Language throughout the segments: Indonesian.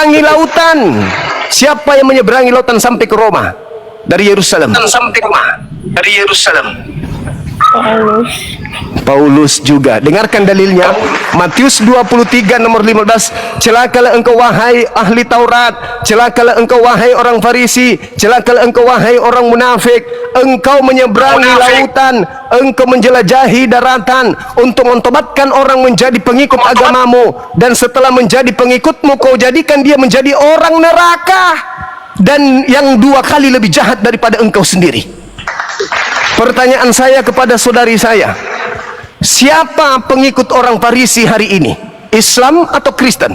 menyeberangi lautan. Siapa yang menyeberangi lautan sampai ke Roma dari Yerusalem? Paulus juga. Dengarkan dalilnya. Matius 23 nomor 15. Celakalah engkau wahai ahli Taurat, celakalah engkau wahai orang Farisi, celakalah engkau wahai orang munafik. Engkau menyeberangi lautan, engkau menjelajahi daratan untuk mentobatkan orang menjadi pengikut agamamu, dan setelah menjadi pengikutmu kau jadikan dia menjadi orang neraka, dan yang 2 kali lebih jahat daripada engkau sendiri. Pertanyaan saya kepada saudari saya, siapa pengikut orang Farisi hari ini? Islam atau Kristen?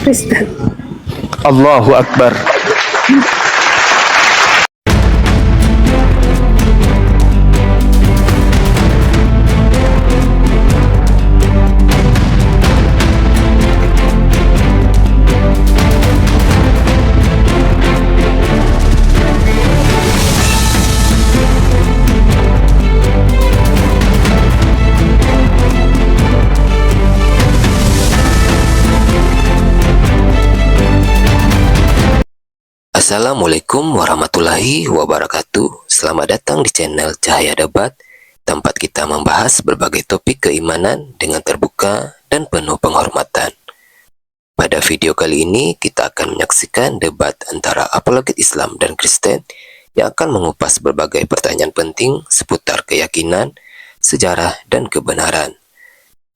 Kristen. Allahu Akbar. Assalamualaikum warahmatullahi wabarakatuh. Selamat datang di channel Cahaya Debat, tempat kita membahas berbagai topik keimanan dengan terbuka dan penuh penghormatan. Pada video kali ini kita akan menyaksikan debat antara apologet Islam dan Kristen yang akan mengupas berbagai pertanyaan penting seputar keyakinan, sejarah, dan kebenaran.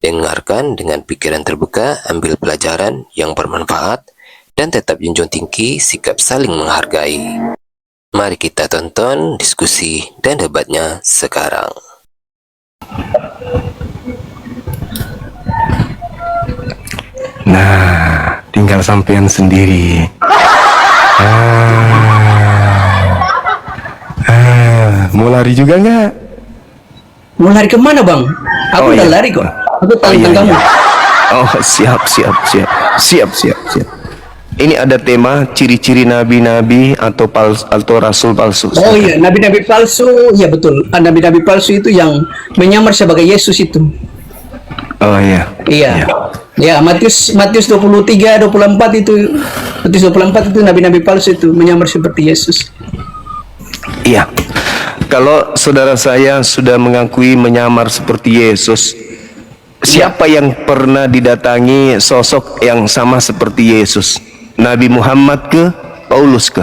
Dengarkan dengan pikiran terbuka, ambil pelajaran yang bermanfaat, dan tetap junjung tinggi sikap saling menghargai. Mari kita tonton diskusi dan debatnya sekarang. Nah, tinggal sampean sendiri. Mau lari juga nggak? Mau lari kemana, Bang? Aku udah lari kok. Aku tantang kamu. Oh, siap. Ini ada tema ciri-ciri nabi-nabi atau rasul palsu. Oh iya, nabi-nabi palsu. Iya betul. Nabi-nabi palsu itu yang menyamar sebagai Yesus itu. Oh iya. Iya. Ya, Matius 23, 24 itu. Matius 24 itu nabi-nabi palsu itu menyamar seperti Yesus. Iya. Kalau saudara saya sudah mengakui menyamar seperti Yesus, siapa yang pernah didatangi sosok yang sama seperti Yesus? Nabi Muhammad ke Paulus ke?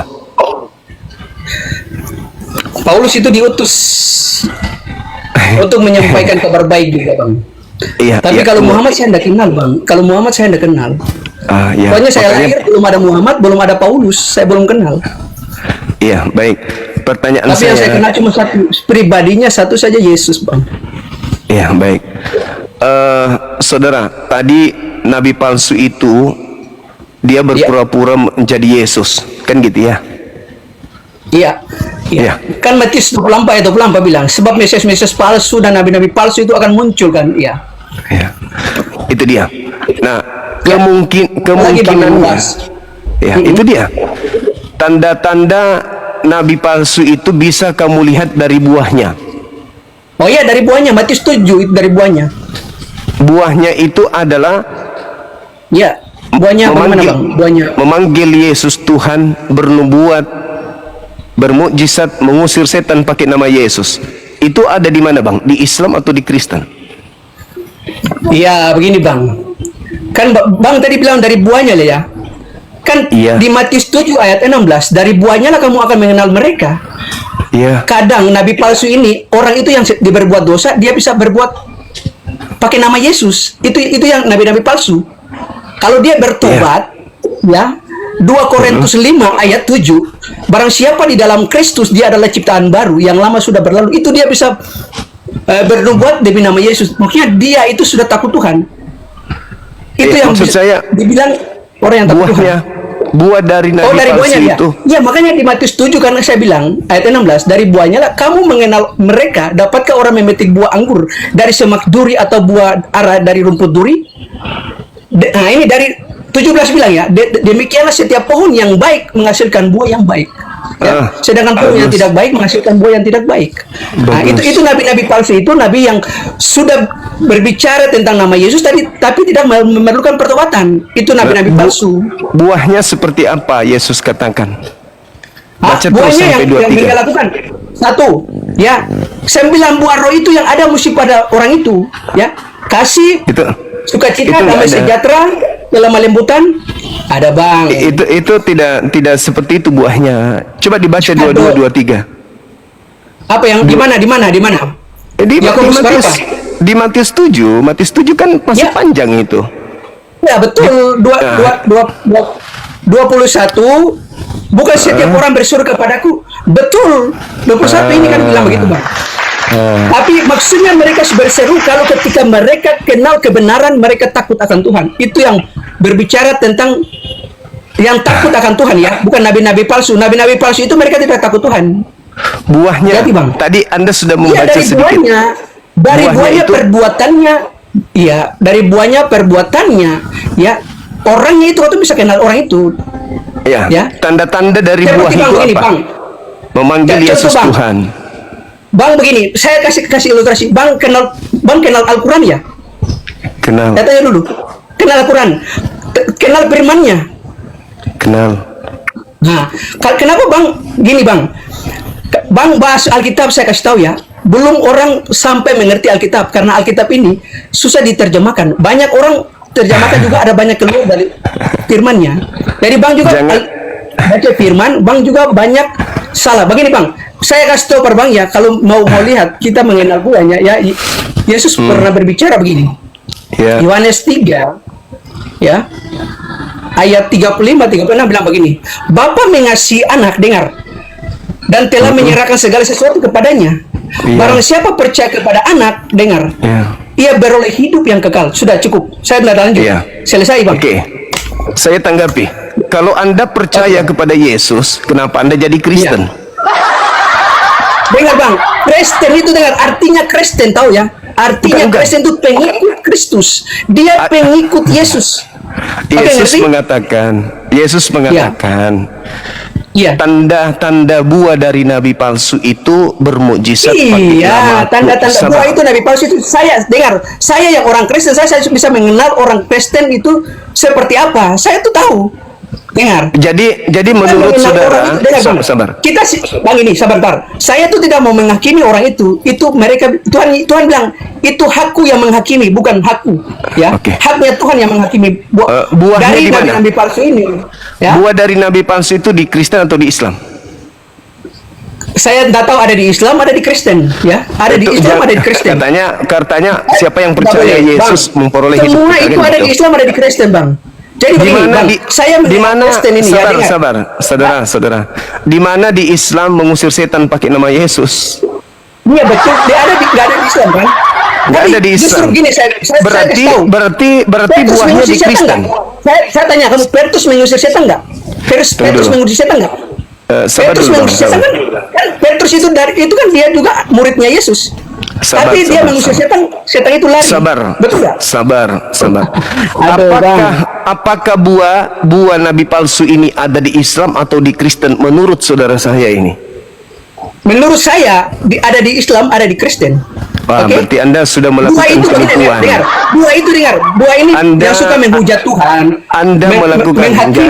Paulus itu diutus untuk menyampaikan kabar baik juga, Bang. Iya. Tapi kalau Muhammad saya tidak kenal, Bang. Kalau Muhammad saya tidak kenal. Iya. Pokoknya saya lahir belum ada Muhammad, belum ada Paulus, saya belum kenal. Iya, baik. Pertanyaan Tapi yang saya kenal cuma satu, pribadinya satu saja, Yesus, Bang. Iya, baik. Saudara, tadi nabi palsu itu dia berpura-pura menjadi Yesus, kan gitu ya? Iya. Kan Matius 24 bilang, sebab Mesias palsu dan nabi-nabi palsu itu akan muncul kan? Iya. Itu dia. Nah, kemungkinannya, itu dia. Tanda-tanda nabi palsu itu bisa kamu lihat dari buahnya. Oh iya, dari buahnya. Matius 7 itu dari buahnya. Buahnya itu adalah buahnya bagaimana, Bang? Buahnya memanggil Yesus Tuhan, bernubuat, bermukjizat, mengusir setan pakai nama Yesus. Itu ada di mana, Bang? Di Islam atau di Kristen? Iya, begini, Bang. Kan Bang tadi bilang dari buahnya lah ya. Kan di Matius 7 ayat 16, dari buahnya lah kamu akan mengenal mereka. Iya. Kadang nabi palsu ini, orang itu yang berbuat dosa, dia bisa berbuat pakai nama Yesus. Itu yang nabi-nabi palsu. Kalau dia bertobat, 2 Korintus 5 ayat 7, barang siapa di dalam Kristus dia adalah ciptaan baru, yang lama sudah berlalu. Itu dia bisa bernubuat demi nama Yesus. Makanya dia itu sudah takut Tuhan. Itu yang maksud saya dibilang orang yang takut Tuhan. Buah dari nabi dari palsu buahnya itu. Ya, makanya di Matius 7 karena saya bilang ayat 16, dari buahnya lah kamu mengenal mereka. Dapatkah orang memetik buah anggur dari semak duri atau buah ara dari rumput duri? Nah, ini dari 17 bilang ya, demikianlah setiap pohon yang baik menghasilkan buah yang baik. Ya. Sedangkan pohon yang bagus. tidak baik menghasilkan buah yang tidak baik. Nah, Bagus. itu nabi-nabi palsu, itu nabi yang sudah berbicara tentang nama Yesus tadi, tapi tidak memerlukan pertobatan. Itu nabi-nabi palsu. Buahnya seperti apa Yesus katakan? Baca terus Buahnya sampai yang mereka 23. lakukan. Satu, ya, 9 buah roh itu yang ada mesti pada orang itu, ya. Kasih, Itu sukacita, itu nggak damai ada. sejahtera, kelemah lembutan, ada bang. itu tidak seperti itu buahnya. Coba dibaca 22 23. Apa yang di mana? Di Yakobus Matius, berapa? di Matius 7, Matius 7 kan masih Ya. panjang itu. Ya betul, Ya. 21. Bukan setiap orang bersuruh kepadaku. Betul, 21 ini kan bilang begitu bang. Tapi maksudnya mereka berseru kalau ketika mereka kenal kebenaran, mereka takut akan Tuhan. Itu yang berbicara tentang yang takut akan Tuhan, ya, bukan nabi-nabi palsu. Nabi-nabi palsu itu mereka tidak takut Tuhan. Buahnya, Jadi, Bang. tadi Anda sudah Iya, membaca dari sedikit. buahnya, dari Buahnya buahnya itu- perbuatannya, iya, dari buahnya perbuatannya, ya, orangnya itu waktu bisa kenal orang itu. Ya, Ya. tanda-tanda dari Seperti buah bang itu begini, apa? bang. Memanggil Ya, Yesus contoh, Bang. Tuhan. Bang begini, saya kasih ilustrasi. Bang kenal Al-Quran ya? Kenal, Saya tanya dulu. Kenal Al-Quran, kenal firman-Nya. kenal. Nah, kenapa bang gini bang? Bang bahas Alkitab saya kasih tahu ya. Belum orang sampai mengerti Alkitab karena Alkitab ini susah diterjemahkan. Banyak orang terjemahkan juga ada banyak keluar dari firman-Nya. Jadi bang juga Jangan- baca firman, bang juga banyak salah. Begini bang, saya kasih tahu per bang ya, kalau mau lihat kita mengenal buahnya ya. Yesus pernah berbicara begini. Ya, Yohanes 3 ya ayat 35-36 bilang begini, Bapa mengasihi anak, dengar, dan telah menyerahkan segala sesuatu kepadanya. Iya. Barang siapa percaya kepada anak, dengar, ya. ia beroleh hidup yang kekal. Sudah cukup, saya tidak lanjut. Iya. Selesai bang. Oke, saya tanggapi. Kalau Anda percaya kepada Yesus, kenapa Anda jadi Kristen? Dengar bang, Kristen itu dengar artinya Kristen, tahu ya? Artinya Bukan. Kristen itu pengikut Kristus. Dia pengikut Yesus. Oke, Yesus ngerti? mengatakan, Iya. tanda-tanda buah dari nabi palsu itu bermukjizat pakai Iya, namaku. tanda-tanda Sabar. buah itu nabi palsu itu. Saya dengar, saya yang orang Kristen, saya bisa mengenal orang Kristen itu seperti apa. Saya tuh tahu. Dengar. Jadi Saya menurut mengenal saudara, orang itu, dengar, Bang. sabar. Kita bang ini sabar, tar. Saya tuh tidak mau menghakimi orang itu. Itu mereka Tuhan bilang itu hakku yang menghakimi, bukan hakku. Ya, Oke. haknya Tuhan yang menghakimi. Buahnya Dari di mana? nabi palsu ini. Ya, Buah dari nabi palsu itu di Kristen atau di Islam? saya tidak tahu ada di Islam, ada di Kristen. Ya, ada di Itu Islam, jangan- ada di Kristen. Katanya siapa yang Tidak percaya boleh, Yesus Bang. memperoleh hidup Semua kekal, itu kan ada gitu? di Islam, ada di Kristen, Bang. Jadi Di begini, mana Bang, di saya di mengenal mana Kristen ini ya, dengar. saudara. Di mana di Islam mengusir setan pakai nama Yesus? Iya betul, dia ada nggak ada di Islam kan? Nggak Tapi ada di Justru Islam. gini, saya Berarti kasih tahu. berarti Petrus buahnya mengusir di setan Kristen. nggak? Saya tanya kamu, Petrus mengusir setan nggak? Petrus dulu. mengusir setan nggak? Sabar Petrus dulu, Bang, mengusir setan sabar. kan Petrus itu kan dia juga muridnya Yesus. Sabar, Tapi dia sabar, mengusir sabar. setan itu lari. Sabar. Betul nggak? Sabar. Aduh, Apakah buah nabi palsu ini ada di Islam atau di Kristen menurut saudara saya ini? Menurut saya ada di Islam, ada di Kristen. Wah, Oke? berarti Anda sudah Buah melakukan itu begini, penipuan. dengar. Buah itu dengar. Buah ini Anda- yang suka menghujat Tuhan. Anda melakukan menghakimi.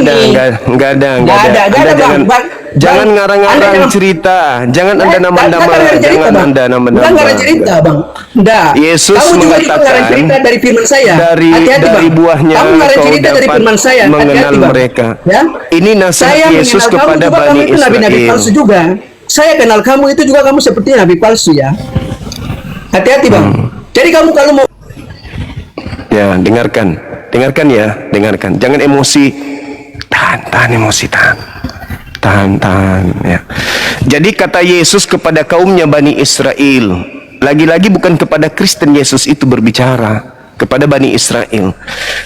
enggak ada. Nggak ada, Anda Bang. jangan Anda ngarang-ngarang jangan- cerita. Jangan Anda nama-nama. Jangan Anda nama-nama. Ngarang cerita, Bang. Enggak. Yesus Kamu juga mengatakan, ngarang cerita dari firman saya. dari Hati-hati, Bang. buahnya Kamu ngarang kau cerita dari dapat firman saya. mengenal Hati-hati, Bang. mereka. Ya? Ini nasihat Saya Yesus mengenal kepada kamu juga, Bani kamu itu nabi-nabi Israel. palsu juga. Saya kenal kamu itu juga kamu seperti nabi palsu ya. Hati-hati, Bang. Jadi kamu kalau mau Ya, dengarkan ya, dengarkan. Jangan emosi. Tahan emosi, tahan ya. Jadi kata Yesus kepada kaumnya Bani Israel, lagi-lagi bukan kepada Kristen Yesus itu berbicara, kepada Bani Israel.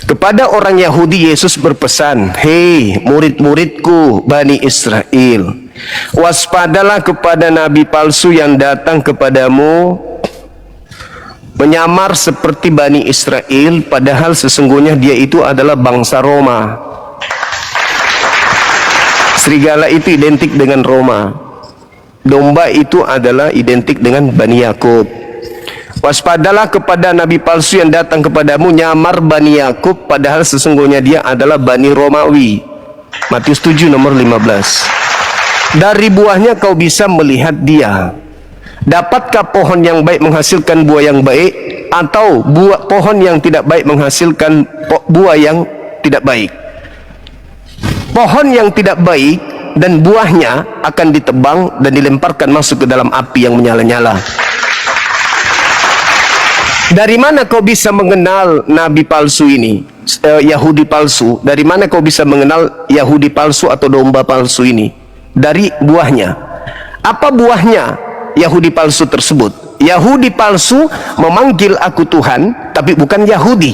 Kepada orang Yahudi Yesus berpesan, "Hei murid-muridku Bani Israel, waspadalah kepada nabi palsu yang datang kepadamu menyamar seperti Bani Israel, padahal sesungguhnya dia itu adalah bangsa Roma." Serigala itu identik dengan Roma. Domba itu adalah identik dengan Bani Yakub. Waspadalah kepada nabi palsu yang datang kepadamu, nyamar Bani Yakub padahal sesungguhnya dia adalah Bani Romawi. Matius 7 nomor 15. Dari buahnya kau bisa melihat dia. Dapatkah pohon yang baik menghasilkan buah yang baik, atau pohon yang tidak baik menghasilkan buah yang tidak baik? Pohon yang tidak baik dan buahnya akan ditebang dan dilemparkan masuk ke dalam api yang menyala-nyala. Dari mana kau bisa mengenal nabi palsu ini, Yahudi palsu? Dari mana kau bisa mengenal Yahudi palsu atau domba palsu ini? Dari buahnya. Apa buahnya Yahudi palsu tersebut? Yahudi palsu memanggil aku Tuhan, tapi bukan Yahudi.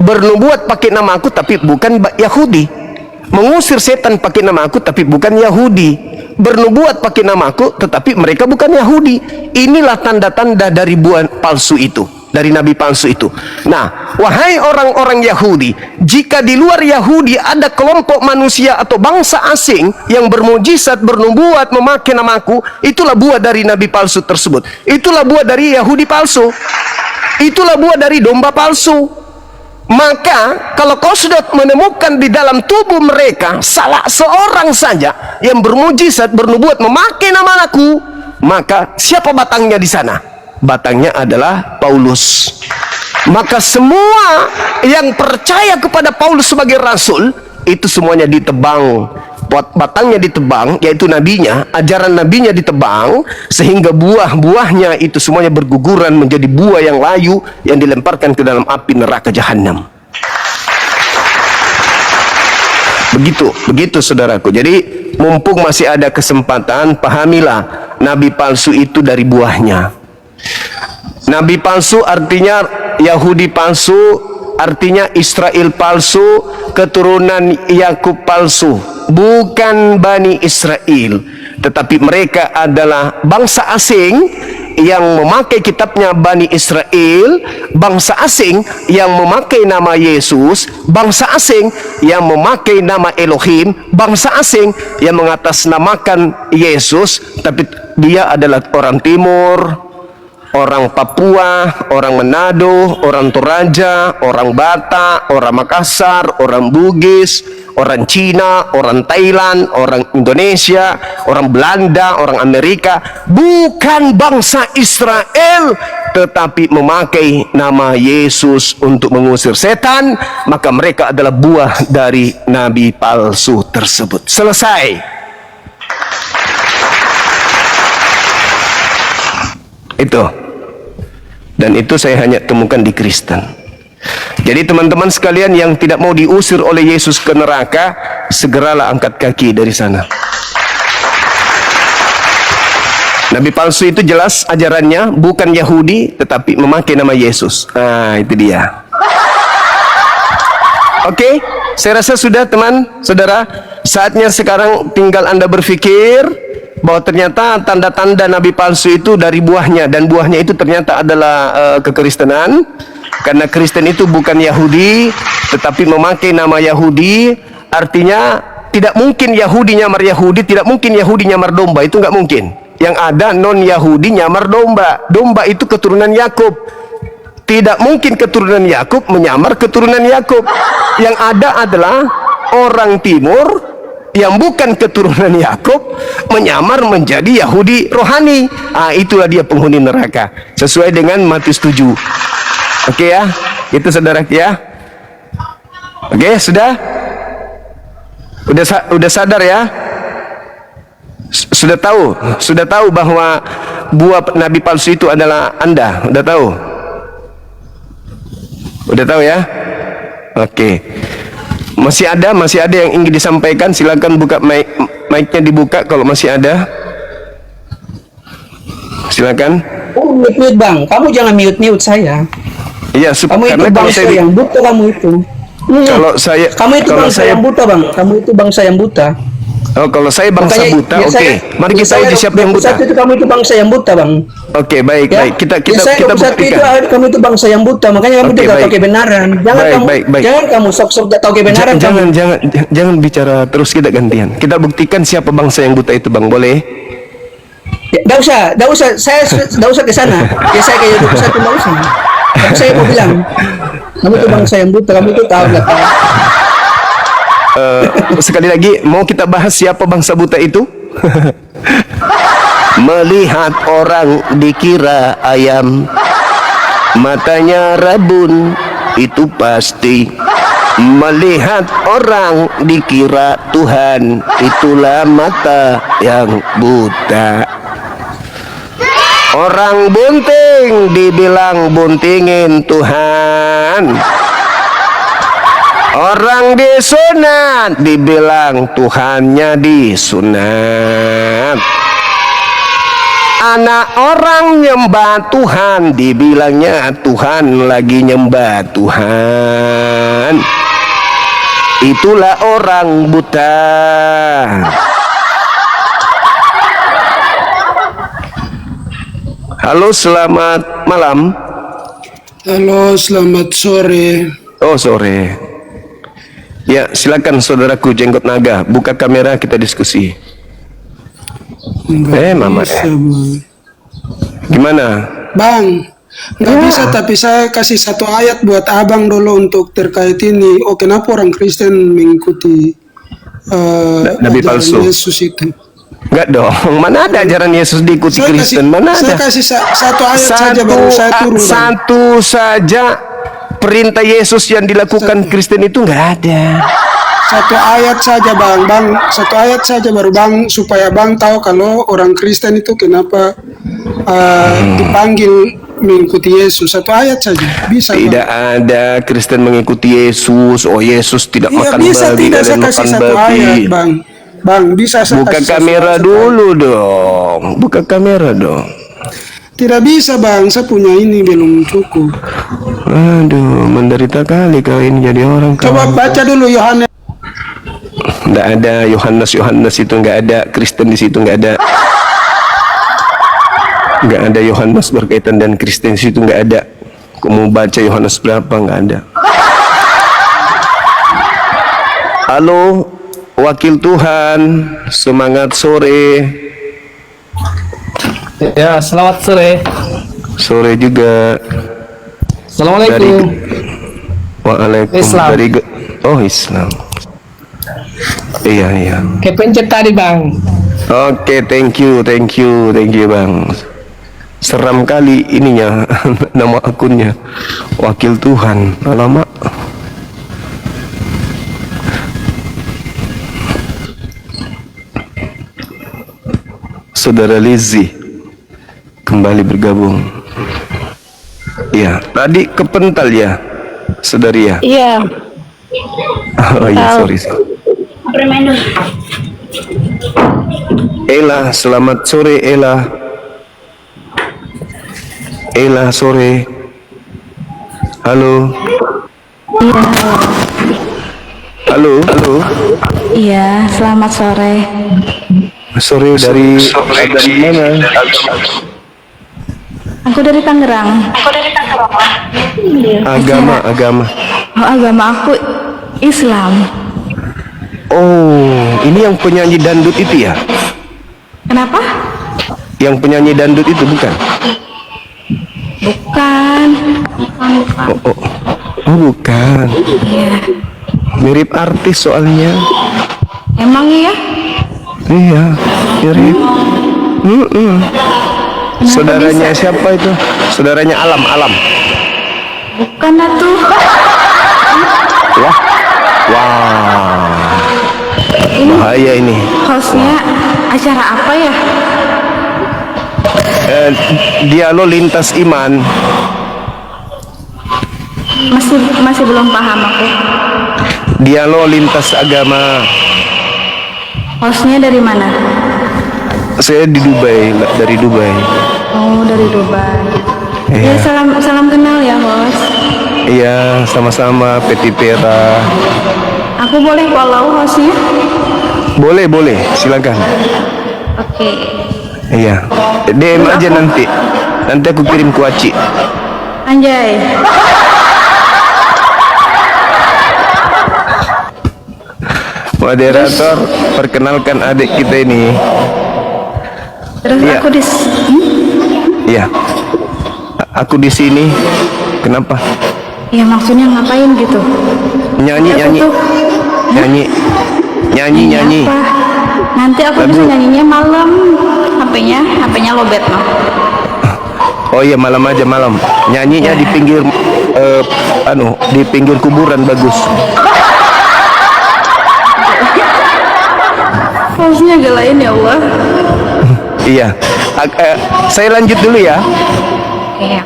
Bernubuat pakai nama aku, tapi bukan Yahudi. Mengusir setan pakai nama aku, tapi bukan Yahudi. Bernubuat pakai nama aku, tetapi mereka bukan Yahudi. Inilah tanda-tanda dari buah palsu itu, dari nabi palsu itu. Nah, wahai orang-orang Yahudi, jika di luar Yahudi ada kelompok manusia atau bangsa asing yang bermujizat, bernubuat, memakai namaku, itulah buah dari nabi palsu tersebut. Itulah buah dari Yahudi palsu. Itulah buah dari domba palsu. Maka kalau kau sudah menemukan di dalam tubuh mereka salah seorang saja yang bermujizat, bernubuat, memakai nama aku, maka siapa batangnya di sana? Batangnya adalah Paulus. Maka semua yang percaya kepada Paulus sebagai rasul itu semuanya ditebang. Batangnya ditebang, yaitu nabinya, ajaran nabinya ditebang, sehingga buah-buahnya itu semuanya berguguran menjadi buah yang layu yang dilemparkan ke dalam api neraka jahanam. Begitu saudaraku. Jadi mumpung masih ada kesempatan, pahamilah nabi palsu itu dari buahnya. Nabi palsu artinya Yahudi palsu, artinya Israel palsu, keturunan Yakub palsu. Bukan Bani Israel, tetapi mereka adalah bangsa asing yang memakai kitabnya Bani Israel, bangsa asing yang memakai nama Yesus, bangsa asing yang memakai nama Elohim, bangsa asing yang mengatasnamakan Yesus, tapi dia adalah orang Timur, orang Papua, orang Manado, orang Toraja, orang Batak, orang Makassar, orang Bugis, orang Cina, orang Thailand, orang Indonesia, orang Belanda, orang Amerika. Bukan bangsa Israel, tetapi memakai nama Yesus untuk mengusir setan. Maka mereka adalah buah dari nabi palsu tersebut. Selesai. Itu. Dan itu saya hanya temukan di Kristen. Jadi teman-teman sekalian yang tidak mau diusir oleh Yesus ke neraka, segeralah angkat kaki dari sana. Nabi palsu itu jelas ajarannya bukan Yahudi, tetapi memakai nama Yesus. Nah, itu dia. Oke, saya rasa sudah teman, saudara. Saatnya sekarang tinggal Anda berpikir bahwa ternyata tanda-tanda nabi palsu itu dari buahnya, dan buahnya itu ternyata adalah kekristenan. Karena Kristen itu bukan Yahudi, tetapi memakai nama Yahudi. Artinya tidak mungkin Yahudi nyamar Yahudi, tidak mungkin Yahudi nyamar domba, itu nggak mungkin. Yang ada non Yahudi nyamar domba. Domba itu keturunan Yakub. Tidak mungkin keturunan Yakub menyamar keturunan Yakub. Yang ada adalah orang Timur yang bukan keturunan Yakub menyamar menjadi Yahudi rohani. Itulah dia penghuni neraka sesuai dengan Matius 7. Oke ya, itu saudara ya. Oke, sudah sadar ya. Sudah tahu bahwa buah nabi palsu itu adalah Anda. Udah tahu ya. Oke. Masih ada yang ingin disampaikan, silakan buka mic-nya, dibuka kalau masih ada. Silakan. Mute bang, kamu jangan mute saya. Iya, kamu itu bangsa yang buta, kamu itu. Kalau saya, kamu itu bangsa yang buta bang, kamu itu bangsa yang buta. Oh, kalau saya bangsa Makanya, buta, ya oke. saya- Mari ya kita saya uji siapa yang buta. 21 itu kamu itu bangsa yang buta, Bang. Oke, baik, Ya, baik. Kita ya saya kita 21 itu buktikan. kamu itu bangsa yang buta, makanya kamu Oke, tidak tahu baik. kebenaran. Jangan Baik, kamu baik, baik. jangan kamu sok-sok tidak tahu kebenaran kamu. Jangan bicara terus, kita gantian. Kita buktikan siapa bangsa yang buta itu, Bang. Boleh? Ya, enggak usah. Saya enggak usah ke sana. Ya saya kayak 21 enggak usah. Tapi saya mau bilang, kamu itu bangsa yang buta, kamu itu tahu enggak tahu. Sekali lagi, mau kita bahas siapa bangsa buta itu? Melihat orang dikira ayam, matanya rabun, itu pasti. Melihat orang dikira Tuhan, itulah mata yang buta. Orang bunting dibilang buntingin Tuhan. Orang disunat dibilang Tuhannya disunat. Anak orang nyembah Tuhan dibilangnya Tuhan lagi nyembah Tuhan. Itulah orang buta. Halo, selamat malam. Halo, selamat sore. Oh, sore. Ya, silakan saudaraku jenggot naga, buka kamera, kita diskusi. Mama. Bisa, Bang. Gimana? Bang, nggak bisa, tapi saya kasih satu ayat buat abang dulu untuk terkait ini. Oh, kenapa orang Kristen mengikuti Nabi ajaran palsu. Yesus itu? Enggak dong, mana ada ajaran Yesus diikuti Kristen? Mana saya ada? kasih satu ayat saja baru saya turun. Bang. Satu saja perintah Yesus yang dilakukan Kristen itu nggak ada. Satu ayat saja, Bang. Satu ayat saja baru Bang, supaya Bang tahu kalau orang Kristen itu kenapa dipanggil mengikuti Yesus. Satu ayat saja, bisa. Tidak Bang. ada Kristen mengikuti Yesus. Oh, Yesus tidak Iya, makan bisa babi, tidak saya kalian kasih makan satu babi. ayat, Bang. Bang, bisa saya Buka kasih kamera satu dulu dong. Buka kamera dong. Tidak bisa, Bang, saya punya ini belum cukup. Aduh, menderita kali kau ini jadi orang kau. Coba baca dulu Yohanes. Nggak ada Yohanes itu, nggak ada Kristen di situ, nggak ada. Nggak ada Yohanes berkaitan dan Kristen di situ, nggak ada. Kau mau baca Yohanes berapa? Nggak ada. Halo, wakil Tuhan, semangat sore. Ya, selamat sore. Sore juga. Assalamualaikum. Waalaikumsalam. Islam. Oh, Islam. Iya. Kepencet tadi, Bang. Oke, thank you Bang. Seram kali ininya nama akunnya, wakil Tuhan. Alamak. Saudara Lizzy kembali bergabung. Iya, tadi kepental ya, saudari ya. Iya. Oh iya, sorry. Ella, selamat sore Ella. Ella, sore. Halo. Halo. Iya, selamat sore. Sore dari mana? Aku dari Tangerang. Iya. Agama. Oh, agama aku Islam. Oh, ini yang penyanyi dangdut itu ya? Kenapa? Yang penyanyi dangdut itu bukan? Bukan. Oh, bukan. Iya. Mirip artis soalnya. Emang iya? Iya, mirip. Kenapa Saudaranya bisa? siapa itu? Saudaranya Alam. Bukan atuh. Wah. Ini Bahaya ini. hostnya acara apa ya? Dialog lintas iman. Masih belum paham aku. Dialog lintas agama. Hostnya dari mana? Saya di Dubai, dari Dubai. Oh, dari Dubai. Iya. Ya, salam kenal ya, host. Iya, sama-sama Peti Pera. Aku boleh follow hostnya? Boleh, silakan. Oke. Iya. DM aja nanti. Nanti aku kirim kuaci. Anjay. Moderator, perkenalkan adik kita ini. Terus Iya. aku Iya. Aku di sini. Kenapa? ya maksudnya ngapain gitu? Nyanyi. Apa? Nanti aku bisa Lagu. nyanyinya malam. HP-nya lobet no. Oh iya, malam aja malam. Nyanyinya di pinggir di pinggir kuburan bagus. Harusnya agak lain ya Allah. Iya. Saya lanjut dulu ya. Iya.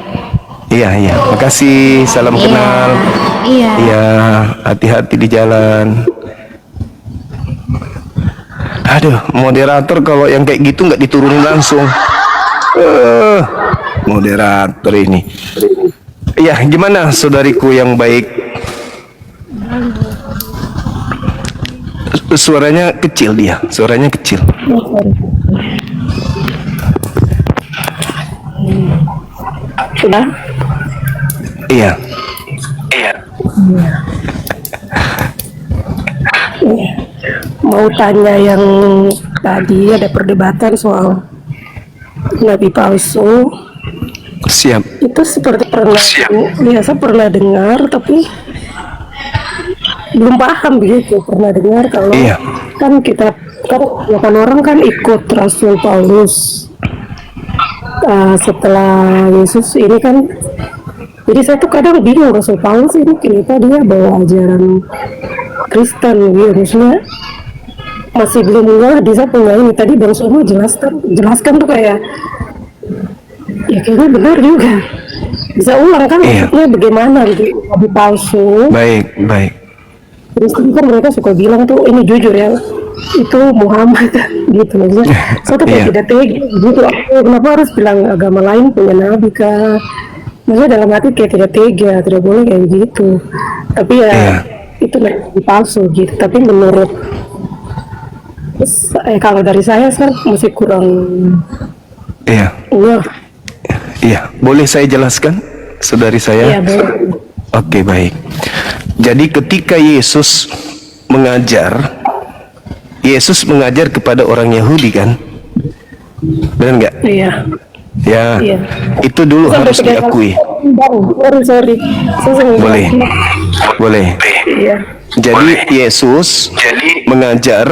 Iya. Makasih. Salam kenal. Iya. Iya, hati-hati di jalan. Aduh, moderator kalau yang kayak gitu nggak diturunin langsung. Moderator ini. Iya, gimana saudariku yang baik? Suaranya kecil dia, suaranya kecil. Sudah? Iya. Mau tanya yang tadi ada perdebatan soal Nabi palsu. Siap. Itu seperti biasa pernah dengar tapi belum paham begitu. Pernah dengar kalau Iya. kan kita kan orang kan ikut Rasul Paulus setelah Yesus ini kan. Jadi saya tuh kadang bingung Rasul Paulus ini kenapa dia bawa ajaran Kristen gitu, maksudnya masih belum ngerti saya punya ini tadi Bang Somo jelaskan tuh kayak ya kayaknya benar juga bisa ulang kan Iya. maksudnya bagaimana gitu Nabi palsu Baik. terus kan mereka suka bilang tuh ini jujur ya itu Muhammad gitu maksudnya saya tuh kayak Iya. tidak tega gitu kenapa harus bilang agama lain punya Nabi kah maksudnya dalam hati kayak tidak tega tidak boleh kayak gitu tapi ya Iya. itu Nabi palsu gitu tapi menurut kalau dari saya kan masih kurang Iya. Iya, boleh saya jelaskan, saudari saya? ya boleh. Oke, baik. Jadi ketika Yesus mengajar kepada orang Yahudi kan? Benar nggak? Iya. Ya, Iya. itu dulu Sampai harus tiga diakui. kali. Sorry. Saya sengaja. Boleh. Iya. Jadi Yesus mengajar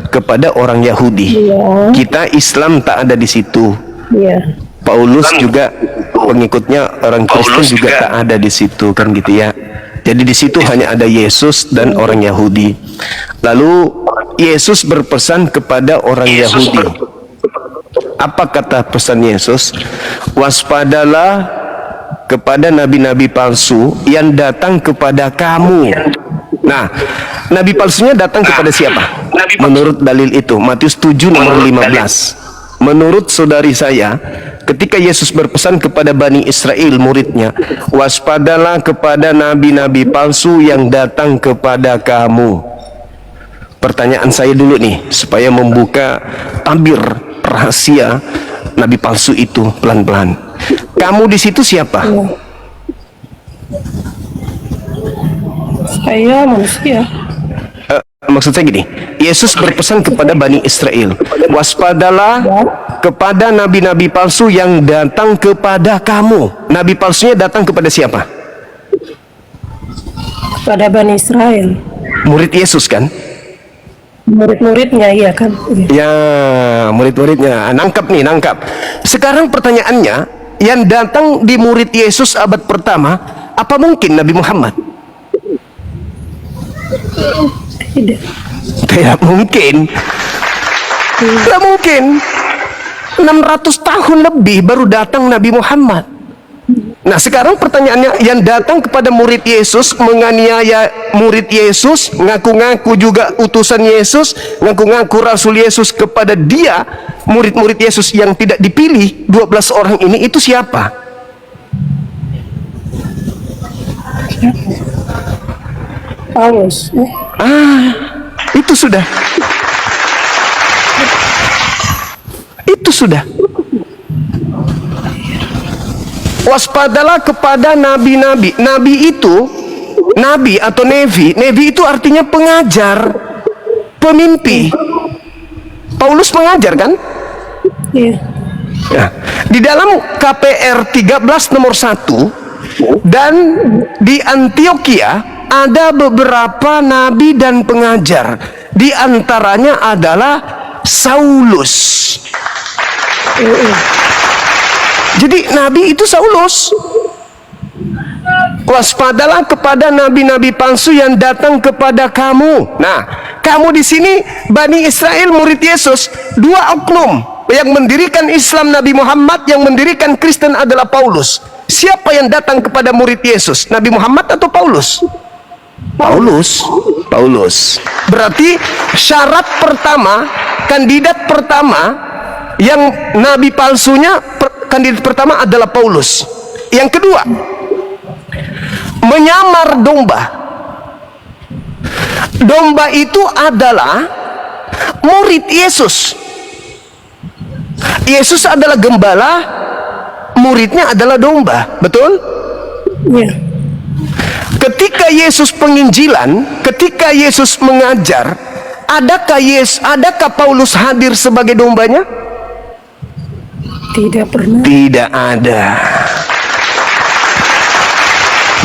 kepada orang Yahudi. Iya. Kita Islam tak ada di situ. Iya. Paulus juga pengikutnya orang Kristen juga tak ada di situ kan gitu ya. Jadi di situ hanya ada Yesus dan orang Yahudi. Lalu Yesus berpesan kepada orang Yahudi. Apa kata pesan Yesus? Waspadalah kepada nabi-nabi palsu yang datang kepada kamu. Nah, nabi palsunya datang kepada siapa? Menurut dalil itu, Matius 7 nomor 15. Menurut saudari saya, ketika Yesus berpesan kepada Bani Israel muridnya, waspadalah kepada nabi-nabi palsu yang datang kepada kamu. Pertanyaan saya dulu nih, supaya membuka tabir rahasia nabi palsu itu pelan-pelan. Kamu di situ siapa? Saya manusia. Maksud saya gini, Yesus berpesan kepada Bani Israel, waspadalah kepada nabi-nabi palsu yang datang kepada kamu. Nabi palsunya datang kepada siapa? Kepada Bani Israel. Murid Yesus kan? Murid-muridnya iya kan. Iya. Ya, murid-muridnya. Nangkap. Sekarang pertanyaannya, yang datang di murid Yesus abad pertama, apa mungkin Nabi Muhammad? Tidak mungkin. Tidak mungkin. 600 tahun lebih baru datang Nabi Muhammad. Nah, sekarang pertanyaannya, yang datang kepada murid Yesus, menganiaya murid Yesus, ngaku-ngaku juga utusan Yesus, ngaku-ngaku Rasul Yesus kepada dia, murid-murid Yesus yang tidak dipilih, 12 orang ini, itu siapa? Paulus. Itu sudah. sudah. Waspadalah kepada nabi-nabi. Nabi itu, nabi atau nevi. Nevi itu artinya pengajar, pemimpi. Paulus mengajar kan? Iya. Ya. Di dalam KPR 13 nomor 1 dan di Antioquia ada beberapa nabi dan pengajar. Di antaranya adalah Saulus. Jadi nabi itu Saulus. Waspadalah kepada nabi-nabi palsu yang datang kepada kamu. Nah, kamu di sini Bani Israel murid Yesus, dua oknum yang mendirikan Islam Nabi Muhammad, yang mendirikan Kristen adalah Paulus. Siapa yang datang kepada murid Yesus? Nabi Muhammad atau Paulus? Paulus. Paulus. Berarti syarat pertama, kandidat pertama yang nabi palsunya, kandidat pertama adalah Paulus. Yang kedua, menyamar domba. Domba itu adalah murid Yesus. Yesus adalah gembala, muridnya adalah domba. Betul? Iya. Ketika Yesus penginjilan, ketika Yesus mengajar, adakah Paulus hadir sebagai dombanya? Tidak pernah. Tidak ada.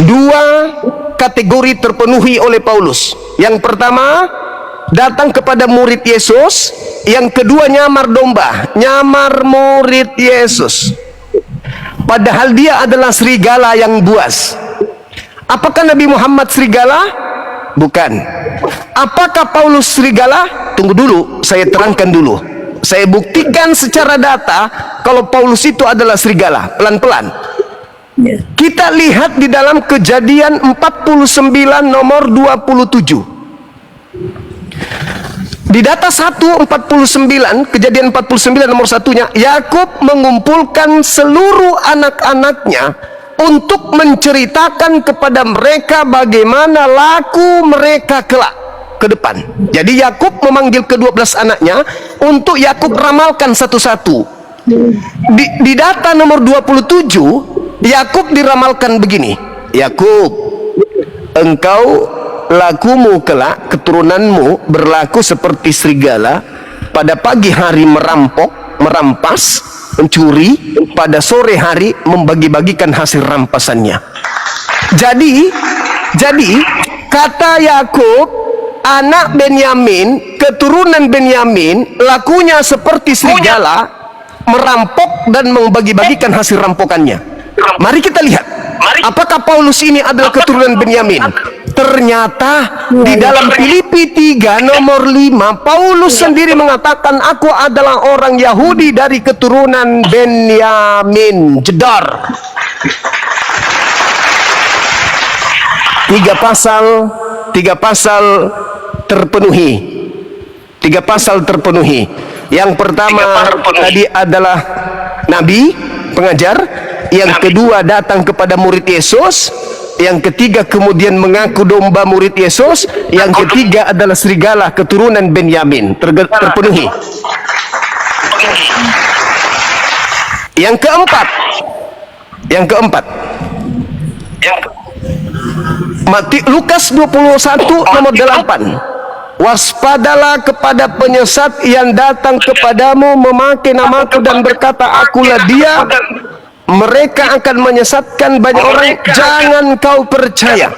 Dua kategori terpenuhi oleh Paulus. Yang pertama, datang kepada murid Yesus. Yang kedua, nyamar domba, nyamar murid Yesus. Padahal dia adalah serigala yang buas. Apakah Nabi Muhammad serigala? Bukan. Apakah Paulus serigala? Tunggu dulu, saya terangkan dulu. Saya buktikan secara data kalau Paulus itu adalah serigala. Pelan-pelan. Iya. Kita lihat di dalam Kejadian 49 nomor 27. Di data 1:49, Kejadian 49 nomor 1-nya, Yakub mengumpulkan seluruh anak-anaknya untuk menceritakan kepada mereka bagaimana laku mereka kelak ke depan. Jadi Yakub memanggil ke-12 anaknya untuk Yakub ramalkan satu-satu. Di data nomor 27, Yakub diramalkan begini. Yakub, engkau lakumu kelak, keturunanmu berlaku seperti serigala, pada pagi hari merampok, merampas, mencuri, pada sore hari membagi-bagikan hasil rampasannya. Jadi kata Yakub, anak Benyamin, keturunan Benyamin, lakunya seperti serigala, merampok dan membagi-bagikan hasil rampokannya. Mari kita lihat, apakah Paulus ini adalah keturunan Benyamin? Ternyata di dalam Filipi 3 nomor 5, Paulus sendiri mengatakan, aku adalah orang Yahudi dari keturunan Benyamin. Jedar. 3 pasal terpenuhi. 3 pasal terpenuhi. Yang pertama tadi adalah nabi, pengajar. Yang kedua datang kepada murid Yesus. Yang ketiga kemudian mengaku domba murid Yesus. Yang ketiga adalah serigala keturunan Benyamin. Terpenuhi. Yang keempat Lukas 21 nomor 8. Waspadalah kepada penyesat yang datang kepadamu memakai namaku dan berkata, akulah dia. Mereka akan menyesatkan banyak orang, jangan kau percaya.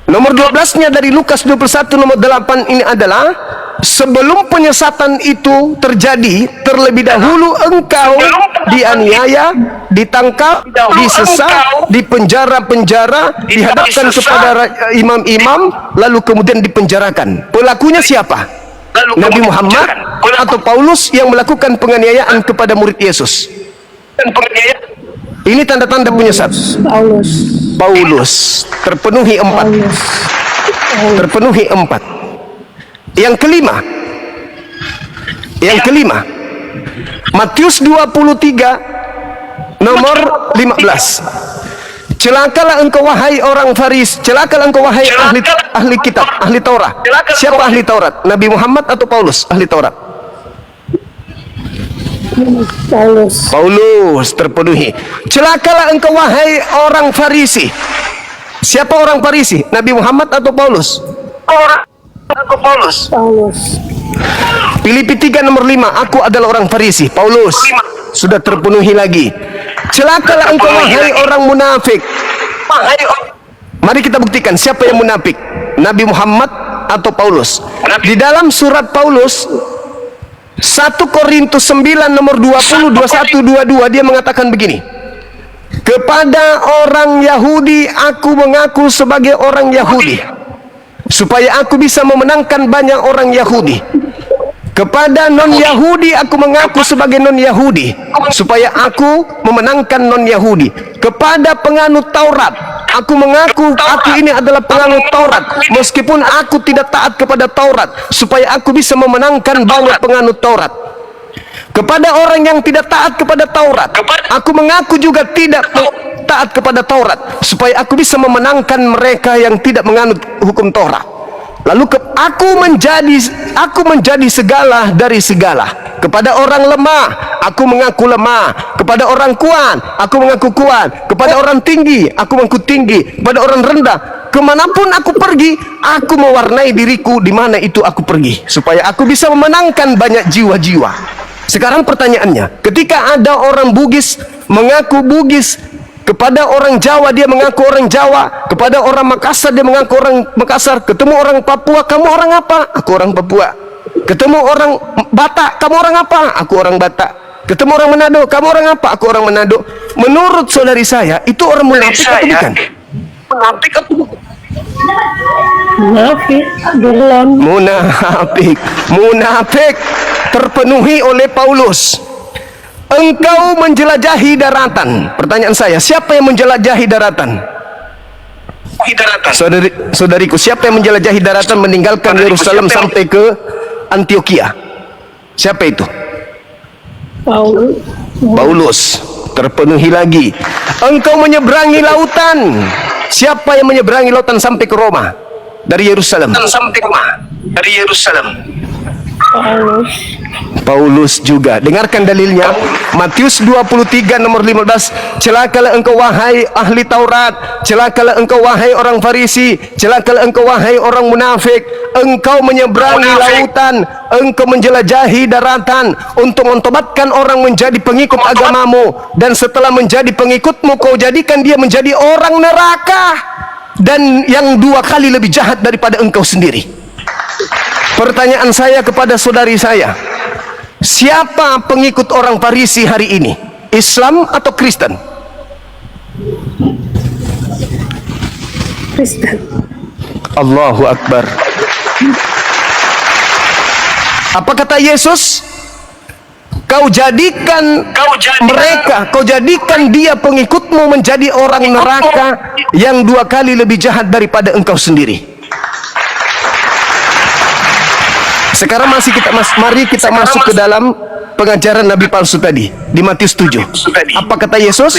Nomor 12-nya dari Lukas 21 nomor 8 ini adalah, sebelum penyesatan itu terjadi, terlebih dahulu engkau dianiaya, ditangkap, disesat, dipenjara-penjara, dihadapkan kepada imam-imam, lalu kemudian dipenjarakan. Pelakunya siapa? Nabi Muhammad atau Paulus yang melakukan penganiayaan kepada murid Yesus? Ini tanda-tanda penyesat. Paulus. Terpenuhi 4. Terpenuhi 4. Yang kelima, Matius 23 nomor 15. Celakalah engkau wahai orang Farisi, celakalah engkau wahai ahli kitab, ahli Taurat. Siapa ahli Taurat? Nabi Muhammad atau Paulus ahli Taurat? Paulus. Paulus terpenuhi. Celakalah engkau wahai orang Farisi. Siapa orang Farisi? Nabi Muhammad atau Paulus? Paulus. Filipi 3 nomor 5. Aku adalah orang Farisi. Paulus sudah terpenuhi lagi. Celakalah engkau wahai orang munafik. Mari kita buktikan siapa yang munafik, Nabi Muhammad atau Paulus. Di dalam surat Paulus 1 Korintus 9 nomor 20, 21, 22 dia mengatakan begini. Kepada orang Yahudi aku mengaku sebagai orang Yahudi supaya aku bisa memenangkan banyak orang Yahudi. Kepada non-Yahudi aku mengaku sebagai non-Yahudi supaya aku memenangkan non-Yahudi. Kepada penganut Taurat aku mengaku aku ini adalah penganut Taurat meskipun aku tidak taat kepada Taurat supaya aku bisa memenangkan banyak penganut Taurat. Kepada orang yang tidak taat kepada Taurat aku mengaku juga tidak taat kepada Taurat supaya aku bisa memenangkan mereka yang tidak menganut hukum Taurat. Lalu aku menjadi segala dari segala. Kepada orang lemah aku mengaku lemah, kepada orang kuat aku mengaku kuat, kepada orang tinggi aku mengaku tinggi, kepada orang rendah kemanapun aku pergi aku mewarnai diriku di mana itu aku pergi supaya aku bisa memenangkan banyak jiwa-jiwa. Sekarang pertanyaannya, ketika ada orang Bugis mengaku Bugis, kepada orang Jawa dia mengaku orang Jawa, kepada orang Makassar dia mengaku orang Makassar, ketemu orang Papua, kamu orang apa? Aku orang Papua. Ketemu orang Batak, kamu orang apa? Aku orang Batak. Ketemu orang Manado, kamu orang apa? Aku orang Manado. Menurut saudari saya, itu orang munafik atau bukan? Munafik atau bukan? Munafik, Durlan. Munafik terpenuhi oleh Paulus. Engkau menjelajahi daratan. Pertanyaan saya, siapa yang menjelajahi daratan? Saudariku, siapa yang menjelajahi daratan meninggalkan Yerusalem sampai ke Antioquia? Siapa itu? Paulus. Terpenuhi lagi. Engkau menyeberangi lautan. Siapa yang menyeberangi lautan sampai ke Roma? Dari Yerusalem. Paulus juga. Dengarkan dalilnya. Matius 23 nomor 15. Celakalah engkau wahai ahli Taurat, celakalah engkau wahai orang Farisi, celakalah engkau wahai orang munafik. Engkau menyeberangi lautan, engkau menjelajahi daratan untuk mentobatkan orang menjadi pengikut agamamu, dan setelah menjadi pengikutmu kau jadikan dia menjadi orang neraka, dan yang 2 kali lebih jahat daripada engkau sendiri. Pertanyaan saya kepada saudari saya, siapa pengikut orang Farisi hari ini? Islam atau Kristen? Kristen. Allahu Akbar. Apa kata Yesus? Kau jadikan dia pengikutmu menjadi orang neraka yang 2 kali lebih jahat daripada engkau sendiri. Sekarang mari kita masuk ke dalam pengajaran Nabi palsu tadi di Matius 7. Apa kata Yesus?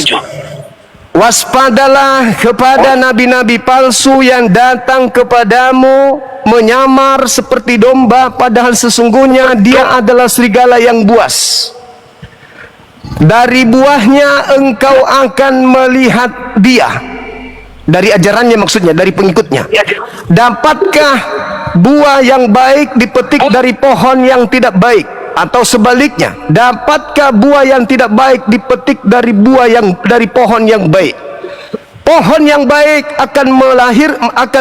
Waspadalah kepada nabi-nabi palsu yang datang kepadamu menyamar seperti domba, padahal sesungguhnya dia adalah serigala yang buas. Dari buahnya engkau akan melihat dia. Dari ajarannya, maksudnya dari pengikutnya. Dapatkah buah yang baik dipetik dari pohon yang tidak baik? Atau sebaliknya, dapatkah buah yang tidak baik dipetik dari pohon yang baik? Pohon yang baik akan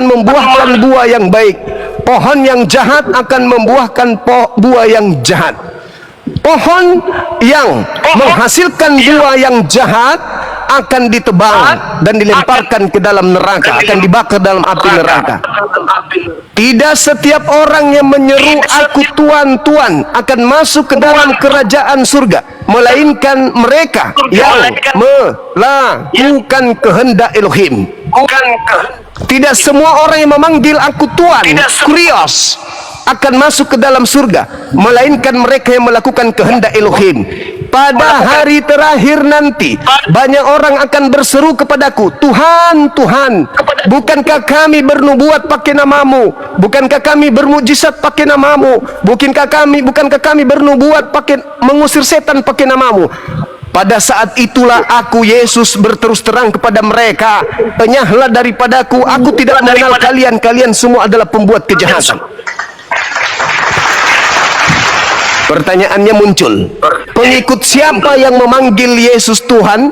membuahkan buah yang baik. Pohon yang jahat akan membuahkan buah yang jahat. Pohon yang menghasilkan buah yang jahat akan ditebang dan dilemparkan ke dalam neraka, akan dibakar dalam api neraka. Tidak setiap orang yang menyeru aku Tuhan, Tuhan akan masuk ke dalam kerajaan surga, melainkan mereka yang melakukan kehendak Elohim. Tidak semua orang yang memanggil aku Tuhan, Kurios, akan masuk ke dalam surga, melainkan mereka yang melakukan kehendak Elohim. Pada hari terakhir nanti, banyak orang akan berseru kepadaku, Tuhan, Tuhan, bukankah kami bernubuat pakai namamu? Bukankah kami bermujizat pakai namamu? Bukankah kami bernubuat pakai mengusir setan pakai namamu? Pada saat itulah aku Yesus berterus terang kepada mereka, enyahlah daripadaku, aku tidak mengenal kalian, kalian semua adalah pembuat kejahatan. Pertanyaannya muncul, pengikut siapa yang memanggil Yesus Tuhan?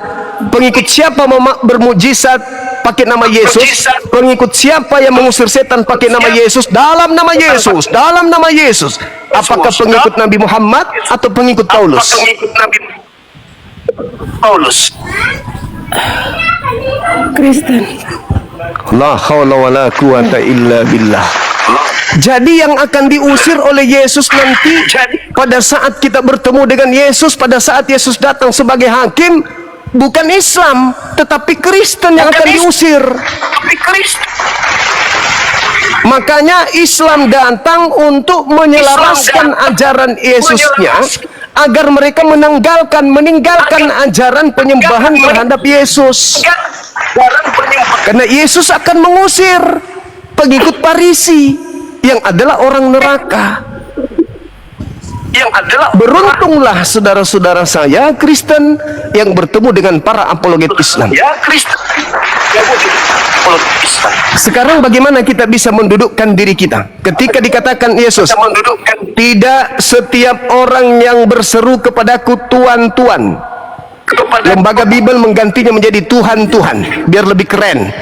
Pengikut siapa bermujizat pakai nama Yesus? Pengikut siapa yang mengusir setan pakai nama Yesus? Dalam nama Yesus, dalam nama Yesus. Apakah pengikut Nabi Muhammad atau pengikut Paulus? Kristen. La haula wala quwata illa billah. Jadi yang akan diusir oleh Yesus nanti pada saat kita bertemu dengan Yesus, pada saat Yesus datang sebagai hakim, bukan Islam tetapi Kristen yang akan diusir. Makanya Islam datang untuk menyelaraskan ajaran Yesusnya agar mereka meninggalkan ajaran penyembahan terhadap Yesus. Karena Yesus akan mengusir pengikut Farisi yang adalah orang neraka. Beruntunglah saudara-saudara saya Kristen yang bertemu dengan para apologet Islam. Sekarang bagaimana kita bisa mendudukkan diri kita ketika dikatakan Yesus, tidak setiap orang yang berseru kepadaku Tuhan, Tuhan. Lembaga Bible menggantinya menjadi Tuhan, Tuhan, biar lebih keren,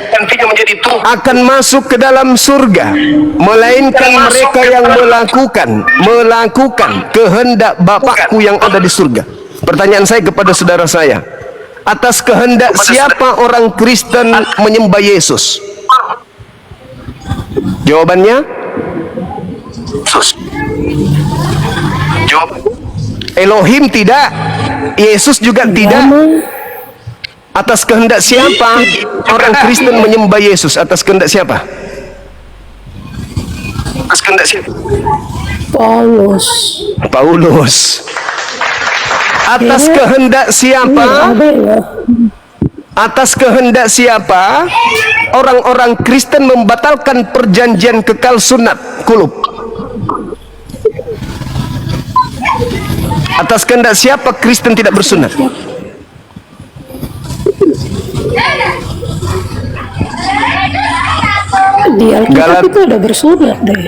akan masuk ke dalam surga, melainkan mereka yang melakukan kehendak Bapakku yang ada di surga. Pertanyaan saya kepada saudara saya, atas kehendak siapa orang Kristen menyembah Yesus? Jawabannya Elohim tidak, Yesus juga tidak. Atas kehendak siapa orang Kristen menyembah Yesus? Atas kehendak siapa? Paulus. Atas kehendak siapa? Atas kehendak siapa orang-orang Kristen membatalkan perjanjian kekal sunat kulub? Atas kehendak siapa Kristen tidak bersunat? Di Alkitab itu ada bersunat deh.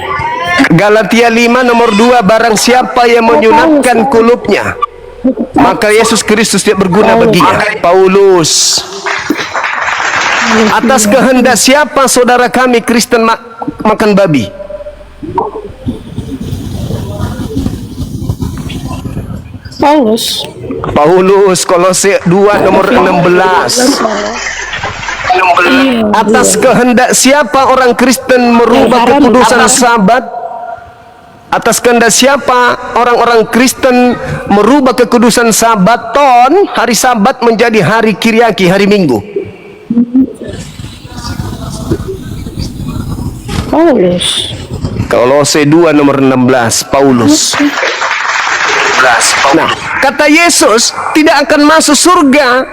Galatia 5 nomor 2, barang siapa yang menyunatkan kulubnya, maka Yesus Kristus tidak berguna baginya. Paulus. Atas kehendak siapa saudara kami Kristen makan babi? Paulus, Kolose 2 nomor 16. Atas kehendak siapa orang Kristen merubah kekudusan Sabat? Atas kehendak siapa orang-orang Kristen merubah kekudusan Sabaton, hari Sabat, menjadi hari Kiriaki, hari Minggu? Kolose 2 nomor 16, Paulus. Nah, kata Yesus, tidak akan masuk surga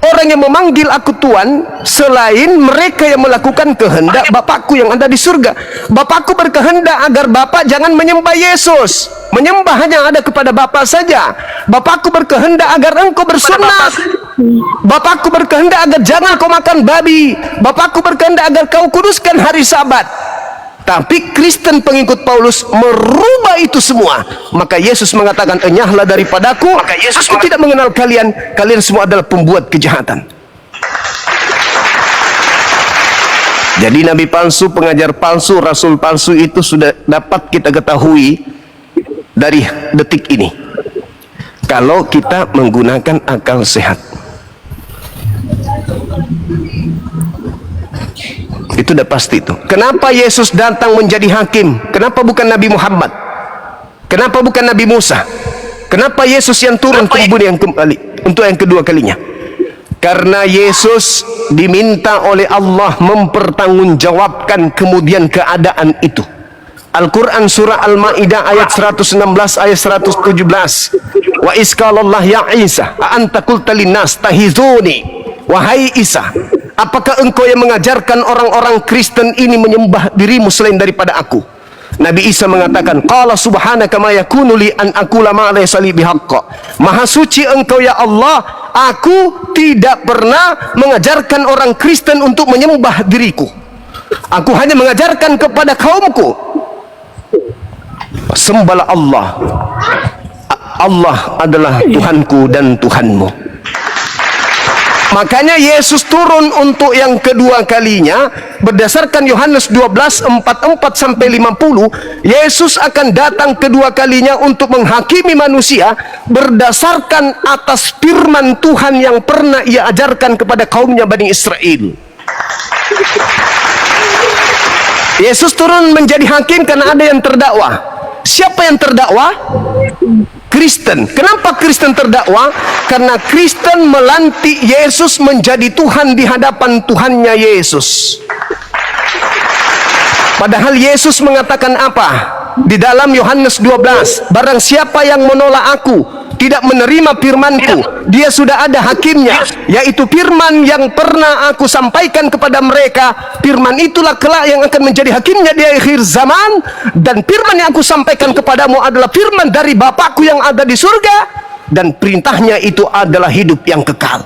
orang yang memanggil aku Tuhan selain mereka yang melakukan kehendak Bapakku yang ada di surga. Bapakku berkehendak agar Bapak jangan menyembah Yesus, menyembah hanya ada kepada Bapak saja. Bapakku berkehendak agar engkau bersunat. Bapakku berkehendak agar jangan kau makan babi. Bapakku berkehendak agar kau kuduskan hari Sabat. Tapi Kristen pengikut Paulus merubah itu semua. Maka Yesus mengatakan, enyahlah daripadaku, aku tidak mengenal kalian, kalian semua adalah pembuat kejahatan. Jadi nabi palsu, pengajar palsu, rasul palsu itu sudah dapat kita ketahui dari detik ini, kalau kita menggunakan akal sehat. Itu udah pasti itu. Kenapa Yesus datang menjadi hakim? Kenapa bukan Nabi Muhammad? Kenapa bukan Nabi Musa? Kenapa Yesus yang turun ke bumi yang kembali untuk yang kedua kalinya? Karena Yesus diminta oleh Allah mempertanggungjawabkan kemudian keadaan itu. Al-Quran surah Al-Ma'idah ayat 116 ayat 117. Wa iskalallah ya Isa anta qulta linnas tahizuni. Wahai Isa, apakah engkau yang mengajarkan orang-orang Kristen ini menyembah dirimu selain daripada aku? Nabi Isa mengatakan, qala subhanaka ma yakunu li an aqula ma laysa li bihaqqa. Maha suci engkau ya Allah, aku tidak pernah mengajarkan orang Kristen untuk menyembah diriku. Aku hanya mengajarkan kepada kaumku, sembahlah Allah. Allah adalah Tuhanku dan Tuhanmu. Makanya Yesus turun untuk yang kedua kalinya. Berdasarkan Yohanes 12:44-50, Yesus akan datang kedua kalinya untuk menghakimi manusia berdasarkan atas firman Tuhan yang pernah ia ajarkan kepada kaumnya Bani Israel. Yesus turun menjadi hakim karena ada yang terdakwa. Siapa yang terdakwa? Kristen. Kenapa Kristen terdakwa? Karena Kristen melantik Yesus menjadi Tuhan di hadapan Tuhannya Yesus. Padahal Yesus mengatakan apa? Di dalam Yohanes 12, barang siapa yang menolak aku, tidak menerima firmanku, dia sudah ada hakimnya, yaitu firman yang pernah aku sampaikan kepada mereka. Firman itulah kelak yang akan menjadi hakimnya di akhir zaman. Dan firman yang aku sampaikan kepadamu adalah firman dari Bapakku yang ada di surga, dan perintahnya itu adalah hidup yang kekal.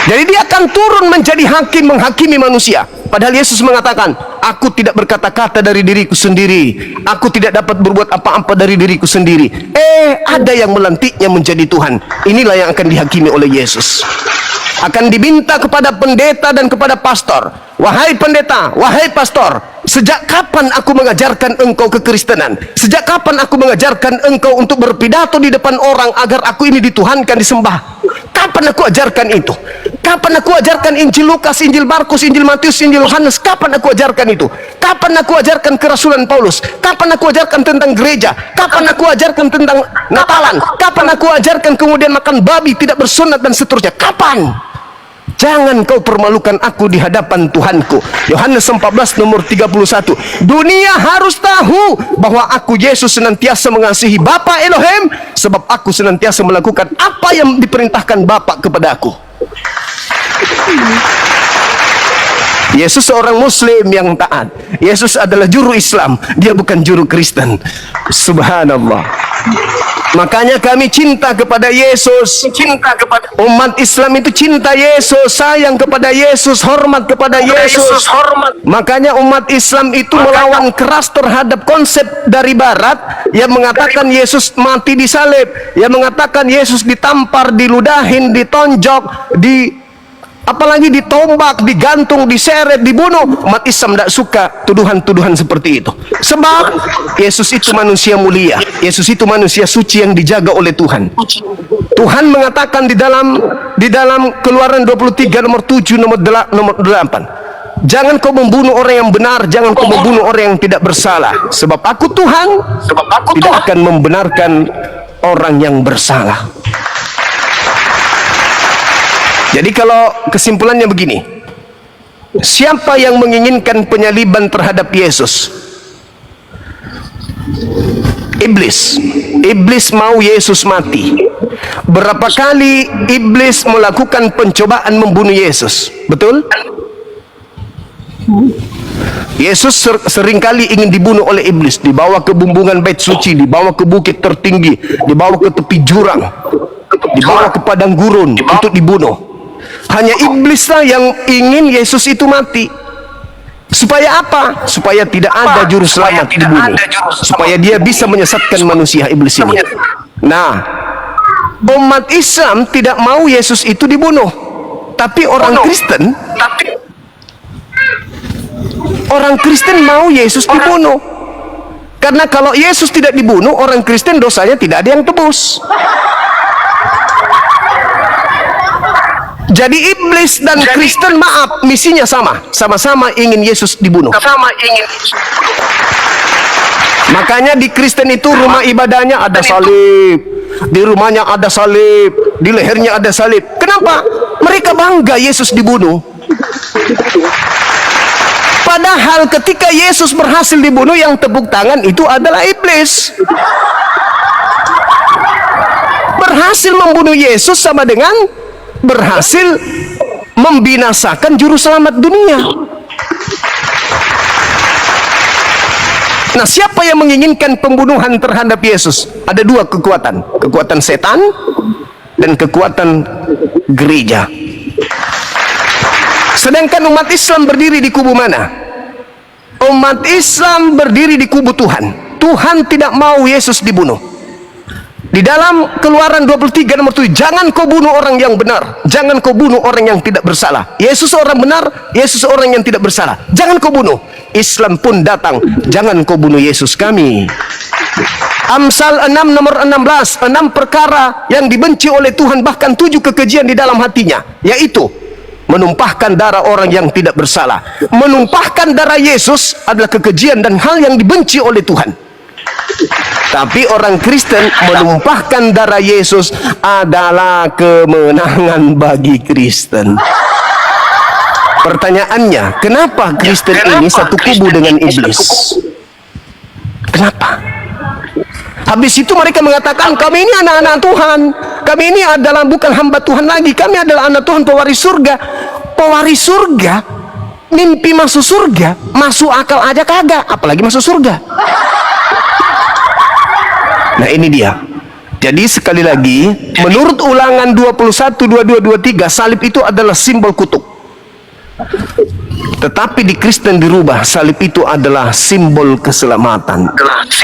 Jadi dia akan turun menjadi hakim, menghakimi manusia. Padahal Yesus mengatakan, aku tidak berkata-kata dari diriku sendiri, aku tidak dapat berbuat apa-apa dari diriku sendiri. Ada yang melantiknya menjadi Tuhan. Inilah yang akan dihakimi oleh Yesus. Akan diminta kepada pendeta dan kepada pastor, wahai pendeta, wahai pastor, sejak kapan aku mengajarkan engkau kekristenan? Sejak kapan aku mengajarkan engkau untuk berpidato di depan orang agar aku ini dituhankan, disembah? Kapan aku ajarkan itu? Kapan aku ajarkan Injil Lukas, Injil Markus, Injil Matius, Injil Yohanes? Kapan aku ajarkan itu? Kapan aku ajarkan kerasulan Paulus? Kapan aku ajarkan tentang gereja? Kapan aku ajarkan tentang Natalan? Kapan aku ajarkan kemudian makan babi, tidak bersunat dan seterusnya? Kapan? Jangan kau permalukan aku di hadapan Tuhanku. Yohanes 14 nomor 31. Dunia harus tahu bahwa aku Yesus senantiasa mengasihi Bapa Elohim, sebab aku senantiasa melakukan apa yang diperintahkan Bapa kepada aku. Yesus seorang Muslim yang taat. Yesus adalah juru Islam, dia bukan juru Kristen. Subhanallah. Makanya kami cinta kepada Yesus. Umat Islam itu cinta Yesus, sayang kepada Yesus, hormat kepada Yesus. Makanya umat Islam itu melawan keras terhadap konsep dari Barat yang mengatakan Yesus mati disalib, yang mengatakan Yesus ditampar, diludahin, ditonjok, apalagi ditombak, digantung, diseret, dibunuh. Umat Islam tidak suka tuduhan-tuduhan seperti itu. Sebab Yesus itu manusia mulia. Yesus itu manusia suci yang dijaga oleh Tuhan. Tuhan mengatakan di dalam Keluaran 23 nomor 7 nomor 8. Jangan kau membunuh orang yang benar, jangan kau membunuh orang yang tidak bersalah. Sebab aku Tuhan, tidak akan membenarkan orang yang bersalah. Jadi kalau kesimpulannya begini, siapa yang menginginkan penyaliban terhadap Yesus? Iblis. Iblis mau Yesus mati. Berapa kali iblis melakukan pencobaan membunuh Yesus? Betul? Yesus seringkali ingin dibunuh oleh iblis, dibawa ke bumbungan bait suci, dibawa ke bukit tertinggi, dibawa ke tepi jurang, dibawa ke padang gurun untuk dibunuh. Hanya iblislah yang ingin Yesus itu mati. Supaya apa? Supaya tidak ada juru selamat dibunuh. Supaya dia bisa menyesatkan manusia, iblis ini. Nah, umat Islam tidak mau Yesus itu dibunuh. Tapi orang Kristen mau Yesus dibunuh. Karena kalau Yesus tidak dibunuh, orang Kristen dosanya tidak ada yang tebus. Jadi iblis dan Kristen maaf, misinya sama-sama ingin Yesus dibunuh. Makanya di Kristen itu rumah ibadahnya ada salib, di rumahnya ada salib, di lehernya ada salib. Kenapa? Mereka bangga Yesus dibunuh. Padahal ketika Yesus berhasil dibunuh, yang tepuk tangan itu adalah iblis. Berhasil membunuh Yesus sama dengan berhasil membinasakan juru selamat dunia. Nah, siapa yang menginginkan pembunuhan terhadap Yesus? Ada dua kekuatan, kekuatan setan dan kekuatan gereja. Sedangkan umat Islam berdiri di kubu mana? Umat Islam berdiri di kubu Tuhan. Tuhan tidak mau Yesus dibunuh. Di dalam Keluaran 23 nomor 7, jangan kau bunuh orang yang benar, jangan kau bunuh orang yang tidak bersalah. Yesus orang benar, Yesus orang yang tidak bersalah, jangan kau bunuh. Islam pun datang, jangan kau bunuh Yesus kami. Amsal 6 nomor 16, 6 perkara yang dibenci oleh Tuhan, bahkan 7 kekejian di dalam hatinya, yaitu menumpahkan darah orang yang tidak bersalah. Menumpahkan darah Yesus adalah kekejian dan hal yang dibenci oleh Tuhan. Tapi orang Kristen menumpahkan darah Yesus adalah kemenangan bagi Kristen. Pertanyaannya, kenapa Kristen ini satu kubu dengan iblis? Kenapa? Habis itu mereka mengatakan, kami ini anak-anak Tuhan, kami ini adalah bukan hamba Tuhan lagi, kami adalah anak Tuhan, pewaris surga. Pewaris surga, mimpi masuk surga, masuk akal aja kagak, apalagi masuk surga. Nah, ini dia. Jadi sekali lagi, menurut Ulangan 21, 22, 23, salib itu adalah simbol kutuk. Tetapi di Kristen dirubah, salib itu adalah simbol keselamatan,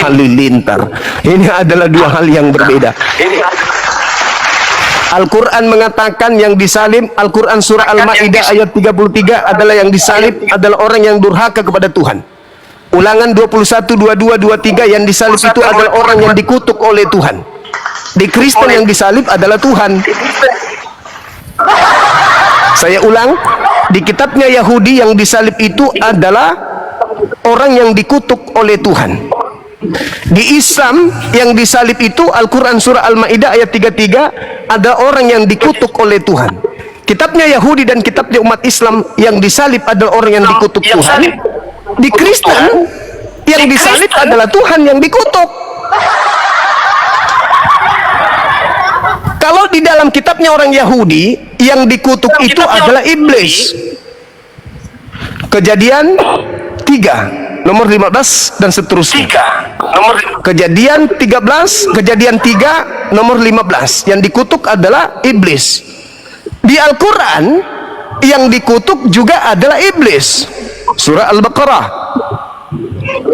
halilintar. Ini adalah dua hal yang berbeda. Al-Quran mengatakan yang disalib, Al-Quran surah Al-Ma'idah ayat 33 adalah yang disalib adalah orang yang durhaka kepada Tuhan. Ulangan 21, 22, 23 yang disalib itu adalah orang yang dikutuk oleh Tuhan. Di Kristen yang disalib adalah Tuhan. Saya ulang, di kitabnya Yahudi yang disalib itu adalah orang yang dikutuk oleh Tuhan. Di Islam yang disalib itu Al-Quran surah Al-Ma'idah ayat 33 ada orang yang dikutuk oleh Tuhan. Kitabnya Yahudi dan kitabnya umat Islam yang disalib adalah orang yang dikutuk Tuhan. Di Kristen yang disalib adalah Tuhan yang dikutuk. Kalau di dalam kitabnya orang Yahudi yang dikutuk itu adalah iblis. Kejadian 3 nomor 15 dan seterusnya. Kejadian 13, kejadian 3 nomor 15 yang dikutuk adalah iblis. Di Al-Quran yang dikutuk juga adalah iblis. Surah Al-Baqarah.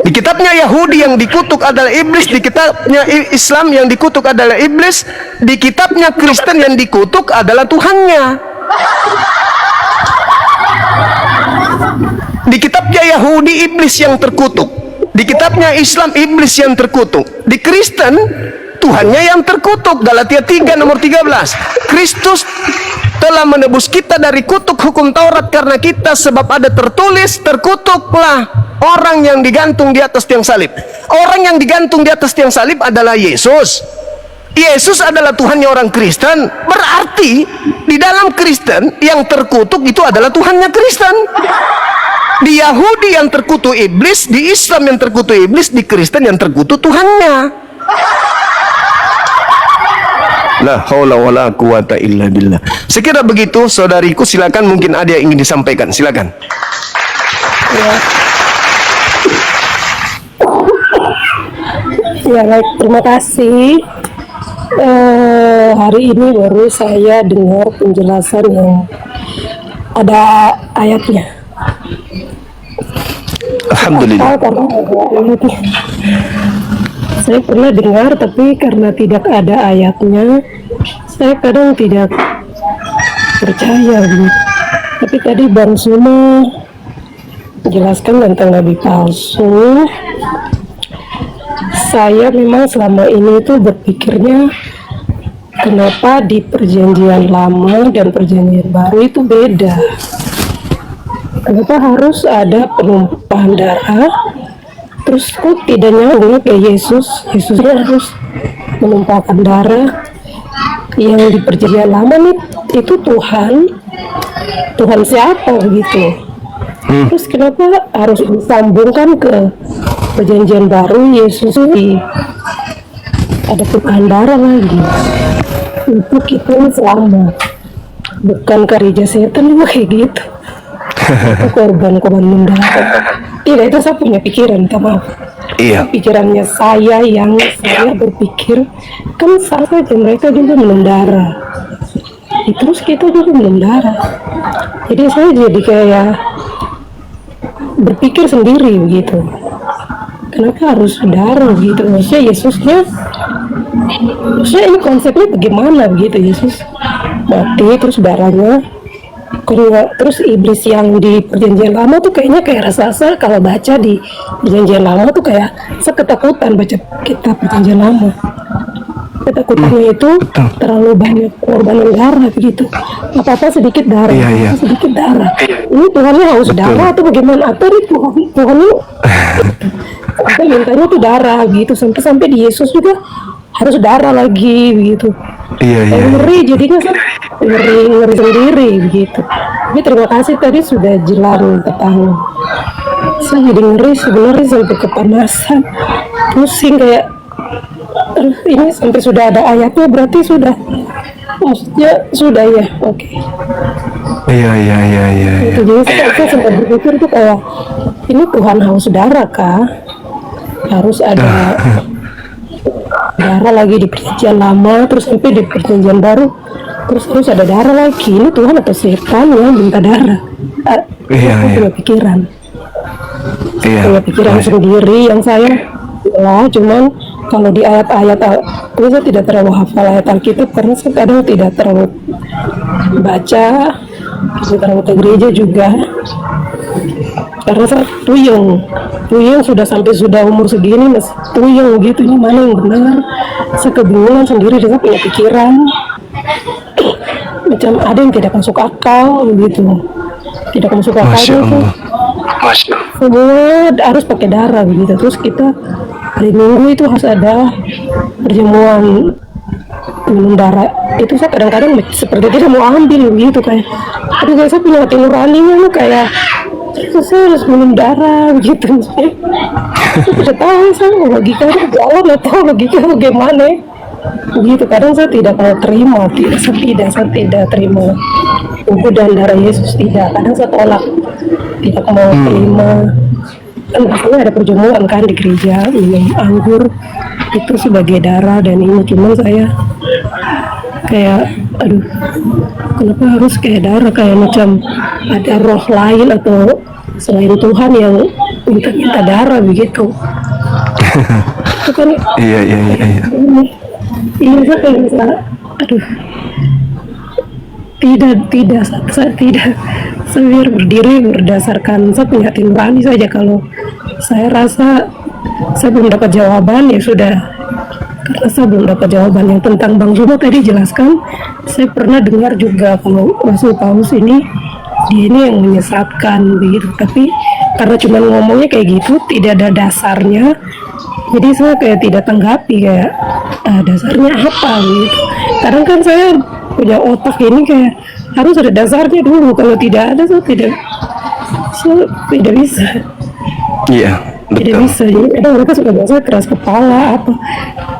Di kitabnya Yahudi yang dikutuk adalah iblis, di kitabnya Islam yang dikutuk adalah iblis, di kitabnya Kristen yang dikutuk adalah Tuhannya. Di kitabnya Yahudi iblis yang terkutuk, di kitabnya Islam iblis yang terkutuk, di Kristen Tuhannya yang terkutuk. Galatia 3 nomor 13, Kristus telah menebus kita dari kutuk hukum Taurat karena kita, sebab ada tertulis, terkutuklah orang yang digantung di atas tiang salib. Orang yang digantung di atas tiang salib adalah Yesus. Yesus adalah Tuhannya orang Kristen. Berarti di dalam Kristen yang terkutuk itu adalah Tuhannya Kristen. Di Yahudi yang terkutuk iblis, di Islam yang terkutuk iblis, di Kristen yang terkutuk Tuhannya. La haula wala quwata illa billah. Sekira begitu, saudariku, silakan, mungkin ada yang ingin disampaikan, silakan. Ya baik, terima kasih. Hari ini baru saya dengar penjelasan yang ada ayatnya. Alhamdulillah. Karena ada ayatnya. Saya pernah dengar, tapi karena tidak ada ayatnya, saya kadang tidak percaya gitu. Tapi tadi Bang Suma menjelaskan tentang nabi palsu. Saya memang selama ini tuh berpikirnya, kenapa di perjanjian lama dan perjanjian baru itu beda? Kenapa harus ada penumpahan darah? Terus kok tidak nyambung ke Yesus? Yesusnya harus menumpahkan darah. Yang di perjanjian lama nih itu Tuhan siapa begitu? Terus kenapa harus disambungkan ke perjanjian baru Yesus ada tumpahan darah lagi untuk kita yang selamat, bukan gereja setan juga kayak gitu. Itu korban-korban mendarah. Tidak, itu saya punya pikiran, minta maaf. Iya. Pikirannya saya yang saya berpikir kan sama saja mereka juga minum darah. Terus kita juga minum darah. Jadi saya jadi kayak berpikir sendiri begitu. Kenapa harus darah gitu? Maksudnya ini konsepnya bagaimana begitu? Yesus mati terus darahnya. Terus iblis yang di perjanjian lama tuh kayaknya kayak rasa-rasa kalau baca di perjanjian lama tuh kayak seketakutan baca kitab perjanjian lama. Ketakutannya itu terlalu banyak korban darah begitu. Apa-apa sedikit darah, Iya. sedikit darah. Ini Tuhannya haus darah atau bagaimana? Atau ini Tuhan ini sampai mintanya tuh darah gitu, sampai di Yesus juga harus darah lagi begitu. Iya. Ngeri jadinya kan ngeri sendiri begitu. Tapi terima kasih tadi sudah jelas tentang. Saya jadi ngeri sebenarnya sampai kepanasan, pusing kayak ini sampai sudah ada ayatnya berarti sudah, maksudnya sudah ya, oke. Iya. Itu jadi saya sempat berpikir tuh kayak ini Tuhan haus darah kah? Harus ada darah lagi di perjanjian lama, terus sampai di perjanjian baru, terus ada darah lagi. Ini Tuhan atau setan yang minta darah? Iya. Punya pikiran. Iya. Punya pikiran sendiri yang saya lah, cuman kalau di ayat-ayat ini saya tidak terlalu hafal ayat Alkitab karena saya kadang tidak terlalu baca, tidak terlalu ke gereja juga karena saya tuyung sudah sampai sudah umur segini masih tuyung gitu, ini mana yang benar. Saya kebingungan sendiri, saya punya pikiran macam ada yang tidak masuk akal gitu, tidak masuk akal. Masya Allah. Semua harus pakai darah begitu. Terus kita hari Minggu itu harus ada perjamuan minum darah. Itu saya kadang-kadang seperti tidak mau ambil gitu, kayak aduh saya punya hati nuraninya kayak terus saya harus minum darah begitu. Saya tidak tahu saya logika jalan atau logika bagaimana begitu. Kadang saya tidak mau terima, saya tidak terima tubuh dan darah Yesus, tidak. Kadang saya tolak, tidak mau terima. Kan biasanya ada perjamuan kan di gereja, minum anggur itu sebagai darah dan ini, cuman saya kayak aduh kenapa harus kayak darah, kayak macam ada roh lain atau selain Tuhan yang minta darah begitu. Itu kan Iya. ini saya kayak bisa, aduh tidak saya tidak, saya biar berdiri berdasarkan saya punya hati nurani saja. Kalau saya rasa saya belum dapat jawaban ya sudah, karena saya belum dapat jawaban. Yang tentang Bang Zuma tadi jelaskan, saya pernah dengar juga kalau Rasul Paulus ini dia ini yang menyesatkan begitu, tapi karena cuma ngomongnya kayak gitu tidak ada dasarnya, jadi saya kayak tidak tanggapi kayak dasarnya apa gitu. Kadang kan saya punya otak ini kayak harus ada dasarnya dulu, kalau tidak ada saya tidak bisa. Iya. Tidak Betul. bisa. Jadi kadang mereka suka biasa keras kepala apa,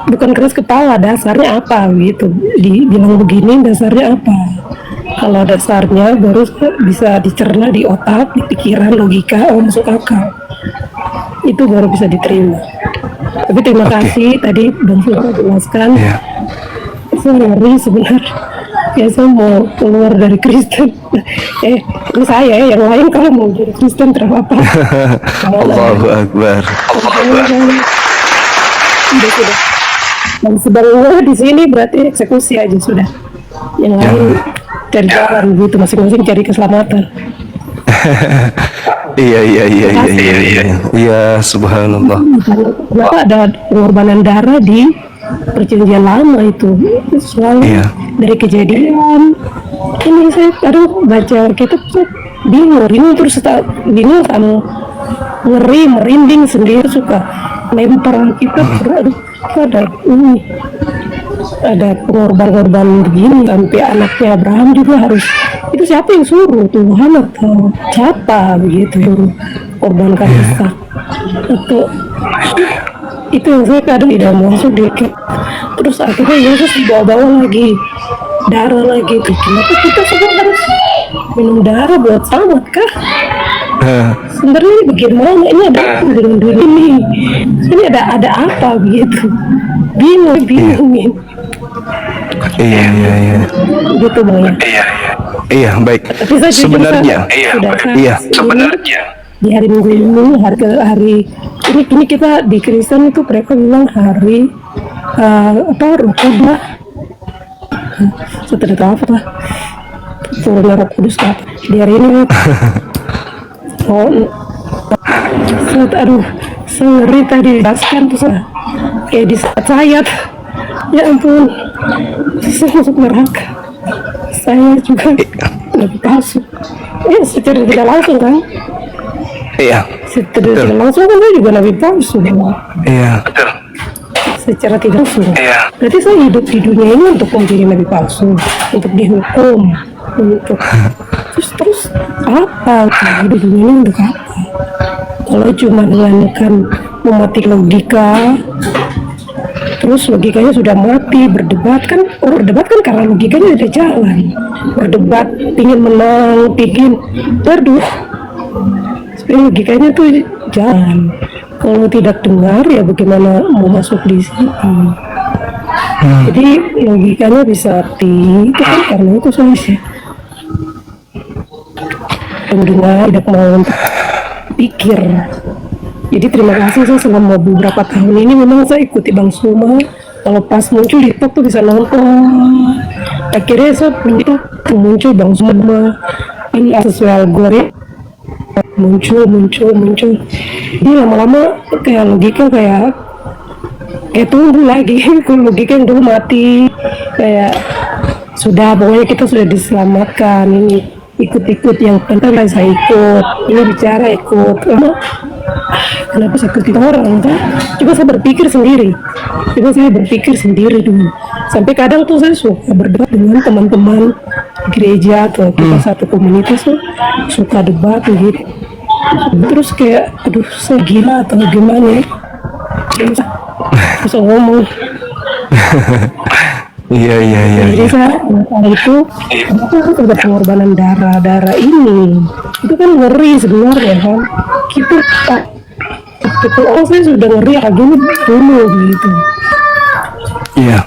bukan keras kepala, dasarnya apa gitu, dibilang begini dasarnya apa. Kalau dasarnya baru bisa dicerna di otak, di pikiran, logika, oh masuk akal, itu baru bisa diterima. Tapi terima kasih tadi Bang sudah jelaskan. Iya. Saya ngeri sebenarnya, ya saya mau keluar dari Kristen. Ini saya, yang lain kalau mau jadi Kristen terapa? Allahu Akbar. Sudah. Dan sedangnya di sini berarti eksekusi aja sudah. Yang lain cari jalan gitu, masing-masing cari keselamatan. Iya. Iya, subhanallah. Kenapa ada pengorbanan darah di perjanjian lama itu selalu Iya. dari kejadian. Ini saya kadang baca kitab tuh bingung, terus bingung sama ngeri, merinding sendiri, suka lempar kitab, aduh ada ini ada pengorban-korban begini sampai anaknya Abraham juga harus, itu siapa yang suruh, Tuhan atau siapa begitu suruh korbankan Ishak? Atau itu yang saya kadang tidak masuk di. Terus akhirnya Yesus dibawa-bawa lagi darah lagi. Kenapa kita semua harus minum darah buat selamat kah? Sebenarnya ini bagaimana, ini ada apa dengan dunia ini ada apa begitu, bingungin. Iya. Gitu Bang ya. Iya, baik. Tapi saya jujur, Sebenarnya, sebenarnya di hari Minggu ini, hari ini kita di Kristen itu mereka bilang hari Roh Kudus. Saya tidak tahu apa turunnya Roh Kudus apa di hari ini. Saya ngeri tadi dibahaskan tuh kayak di saat saya, ya ampun, saya masuk neraka. Saya juga nabi palsu. Ya secara tidak langsung kan. iya, Secara tidak langsung kan saya juga nabi palsu. iya, Secara tidak langsung. Berarti saya hidup di dunia ini untuk menjadi nabi palsu, untuk dihukum, untuk terus apa? Hidup di dunia ini untuk apa? Kalau cuma dengan memati logika, terus logikanya sudah mati, berdebat kan, orang berdebat kan karena logikanya tidak jalan, berdebat pingin menang, pingin berduh, supaya logikanya tuh jalan. Kalau tidak dengar ya bagaimana mau masuk di sini? Jadi logikanya bisa mati, itu kan karena itu saya pendengar tidak mau untuk pikir. Jadi terima kasih, saya selama beberapa tahun ini memang saya ikuti Bang Suma. Kalau pas muncul di top tuh bisa nonton. Akhirnya saya muncul Bang Suma ini sesuai algoritma, muncul. Jadi lama-lama kayak logika kayak tumbuh lagi. Kalau logika yang dulu mati kayak sudah, pokoknya kita sudah diselamatkan, ini ikut yang penting saya ikut, ini bicara ikut. Kenapa saya ikutin orang kan? Coba saya berpikir sendiri dulu. Sampai kadang tuh saya suka berdebat dengan teman-teman gereja atau kita satu komunitas tuh suka debat gitu. Terus kayak aduh saya gila atau gimana ya? Bisa ngomong. Iya. Jadi saya itu ada pengorbanan darah ini, itu kan ngeri sebenarnya kan. Kita saya sudah ngeri lagi dulu gitu. Iya.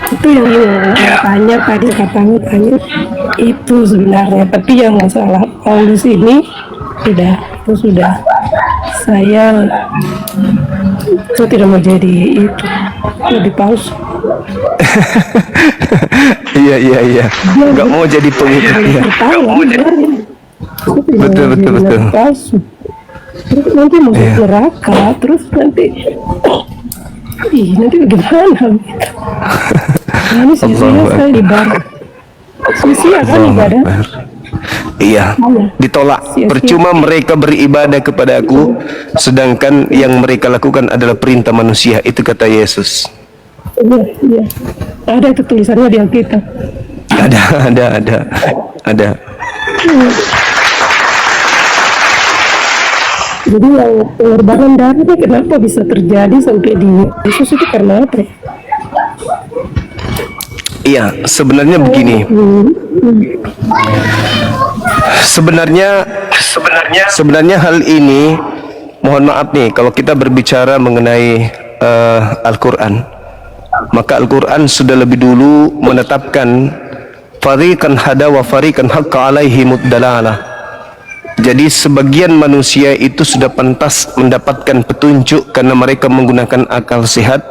Itu yang tanya tadi, katanya itu sebenarnya. Tapi yang masalah Paulus ini sudah saya tidak mau jadi itu, lebih palsu. Iya. Nggak mau jadi pengikut. Iya. Betul. Palsu. Terus nanti masuk neraka, terus nanti bagaimana gitu. Ini sia-sia saya ibadah. Sia-sia kan ibadah. Iya, ditolak. Percuma mereka beribadah kepada aku, sedangkan yang mereka lakukan adalah perintah manusia. Itu kata Yesus. Iya. Ada itu tulisannya di Alkitab. Ada. Jadi yang pengorbanan darah ini kenapa bisa terjadi sampai di Yesus itu karena apa? Iya, sebenarnya begini. Sebenarnya hal ini, mohon maaf nih, kalau kita berbicara mengenai Al-Quran, maka Al-Quran sudah lebih dulu menetapkan fariqan hada wa fariqan haqqa alaihimud dalalah. Jadi sebagian manusia itu sudah pantas mendapatkan petunjuk karena mereka menggunakan akal sehat,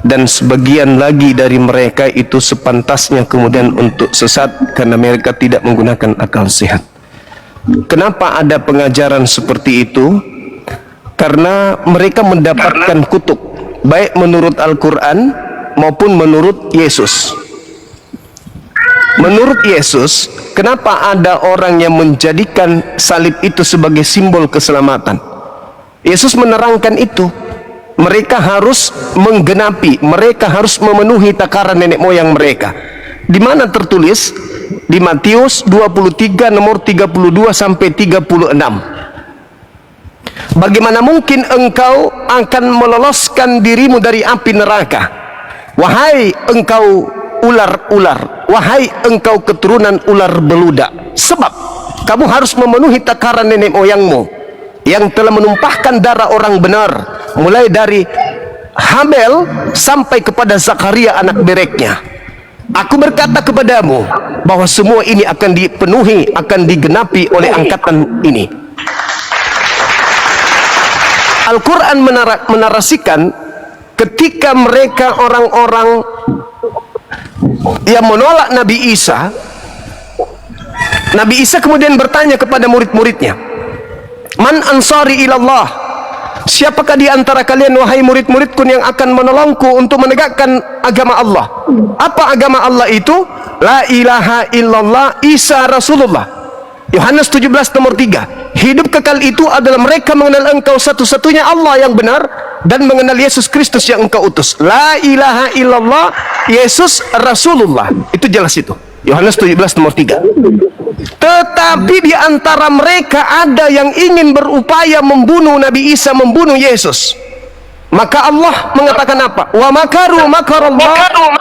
dan sebagian lagi dari mereka itu sepantasnya kemudian untuk sesat karena mereka tidak menggunakan akal sehat. Kenapa ada pengajaran seperti itu? Karena mereka mendapatkan kutuk, baik menurut Al-Quran maupun menurut Yesus. Menurut Yesus, kenapa ada orang yang menjadikan salib itu sebagai simbol keselamatan? Yesus menerangkan itu. mereka harus menggenapi, mereka harus memenuhi takaran nenek moyang mereka. Di mana tertulis? Di Matius 23 nomor 32 sampai 36. Bagaimana mungkin engkau akan meloloskan dirimu dari api neraka, wahai engkau ular-ular, wahai engkau keturunan ular beludak? Sebab kamu harus memenuhi takaran nenek moyangmu yang telah menumpahkan darah orang benar, mulai dari Habel sampai kepada Zakaria anak bereknya. Aku berkata kepadamu bahwa semua ini akan dipenuhi, akan digenapi oleh angkatan ini. Al-Quran menarasikan ketika mereka orang-orang yang menolak Nabi Isa, Nabi Isa kemudian bertanya kepada murid-muridnya, "Man ansari ilallah?" Siapakah di antara kalian, wahai murid-muridku, yang akan menolongku untuk menegakkan agama Allah? Apa agama Allah itu? La ilaha illallah Isa Rasulullah. Yohanes 17 nomor 3. Hidup kekal itu adalah mereka mengenal engkau satu-satunya Allah yang benar dan mengenal Yesus Kristus yang engkau utus. La ilaha illallah Yesus Rasulullah. Itu jelas itu. Yohanes 17 nomor 3. Tetapi di antara mereka ada yang ingin berupaya membunuh Nabi Isa, membunuh Yesus. Maka Allah mengatakan apa? Wa makaru makarallah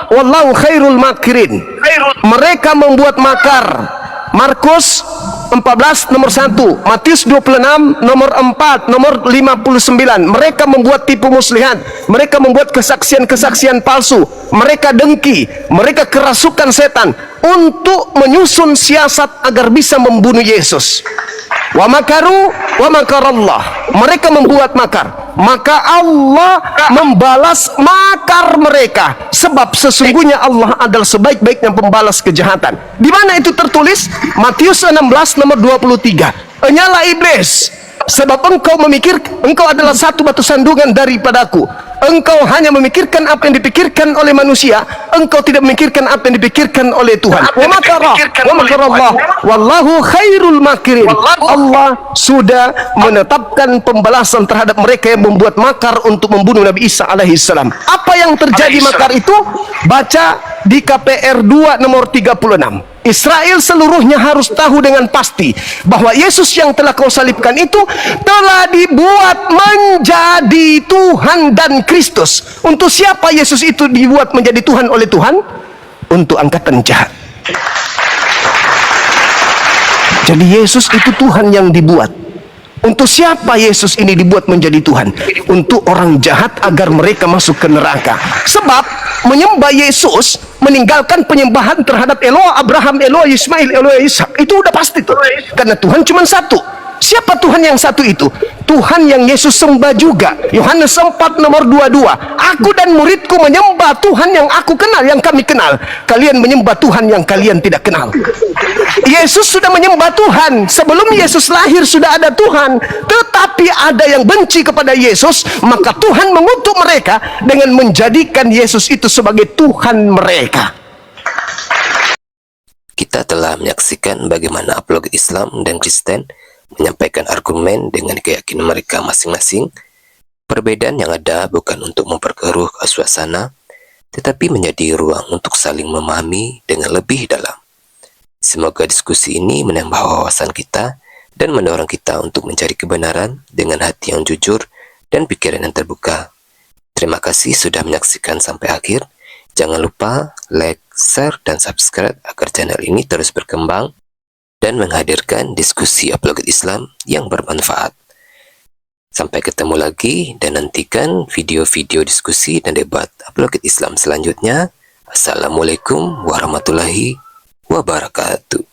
wallahu khairul makirin. Mereka membuat makar. Markus 14 nomor 1, Matius 26 nomor 4, nomor 59. Mereka membuat tipu muslihat, mereka membuat kesaksian-kesaksian palsu, mereka dengki, mereka kerasukan setan untuk menyusun siasat agar bisa membunuh Yesus. Wa makaru wa makarallah. Mereka membuat makar, maka Allah membalas makar mereka, sebab sesungguhnya Allah adalah sebaik-baiknya pembalas kejahatan. Di mana itu tertulis? Matius 16 nomor 23. Enyalah iblis, sebab engkau adalah satu batu sandungan daripadaku. Engkau hanya memikirkan apa yang dipikirkan oleh manusia, engkau tidak memikirkan apa yang dipikirkan oleh Tuhan. Wa makarallah wallahu khairul makirin. Allah sudah menetapkan pembalasan terhadap mereka yang membuat makar untuk membunuh Nabi Isa alaihissalam. Apa yang terjadi makar itu? Baca di KPR 2 nomor 36. Israel seluruhnya harus tahu dengan pasti bahwa Yesus yang telah kau salibkan itu telah dibuat menjadi Tuhan dan Kristus. Untuk siapa Yesus itu dibuat menjadi Tuhan oleh Tuhan? Untuk angkatan jahat. Jadi Yesus itu Tuhan yang dibuat. Untuk siapa Yesus ini dibuat menjadi Tuhan? Untuk orang jahat agar mereka masuk ke neraka. Sebab menyembah Yesus meninggalkan penyembahan terhadap Eloah Abraham, Eloah Ismail, Eloah Ishak. Itu udah pasti tuh. Karena Tuhan cuma satu. Siapa Tuhan yang satu itu? Tuhan yang Yesus sembah juga. Yohanes 4 nomor 22. Aku dan muridku menyembah Tuhan yang aku kenal, yang kami kenal. Kalian menyembah Tuhan yang kalian tidak kenal. Yesus sudah menyembah Tuhan. Sebelum Yesus lahir sudah ada Tuhan. Tetapi ada yang benci kepada Yesus, maka Tuhan mengutuk mereka dengan menjadikan Yesus itu sebagai Tuhan mereka. Kita telah menyaksikan bagaimana apologet Islam dan Kristen menyampaikan argumen dengan keyakinan mereka masing-masing. Perbedaan yang ada bukan untuk memperkeruh suasana, tetapi menjadi ruang untuk saling memahami dengan lebih dalam. Semoga diskusi ini menambah wawasan kita dan mendorong kita untuk mencari kebenaran dengan hati yang jujur dan pikiran yang terbuka. Terima kasih sudah menyaksikan sampai akhir. Jangan lupa like, share, dan subscribe agar channel ini terus berkembang dan menghadirkan diskusi apologet Islam yang bermanfaat. Sampai ketemu lagi dan nantikan video-video diskusi dan debat apologet Islam selanjutnya. Assalamualaikum warahmatullahi wabarakatuh.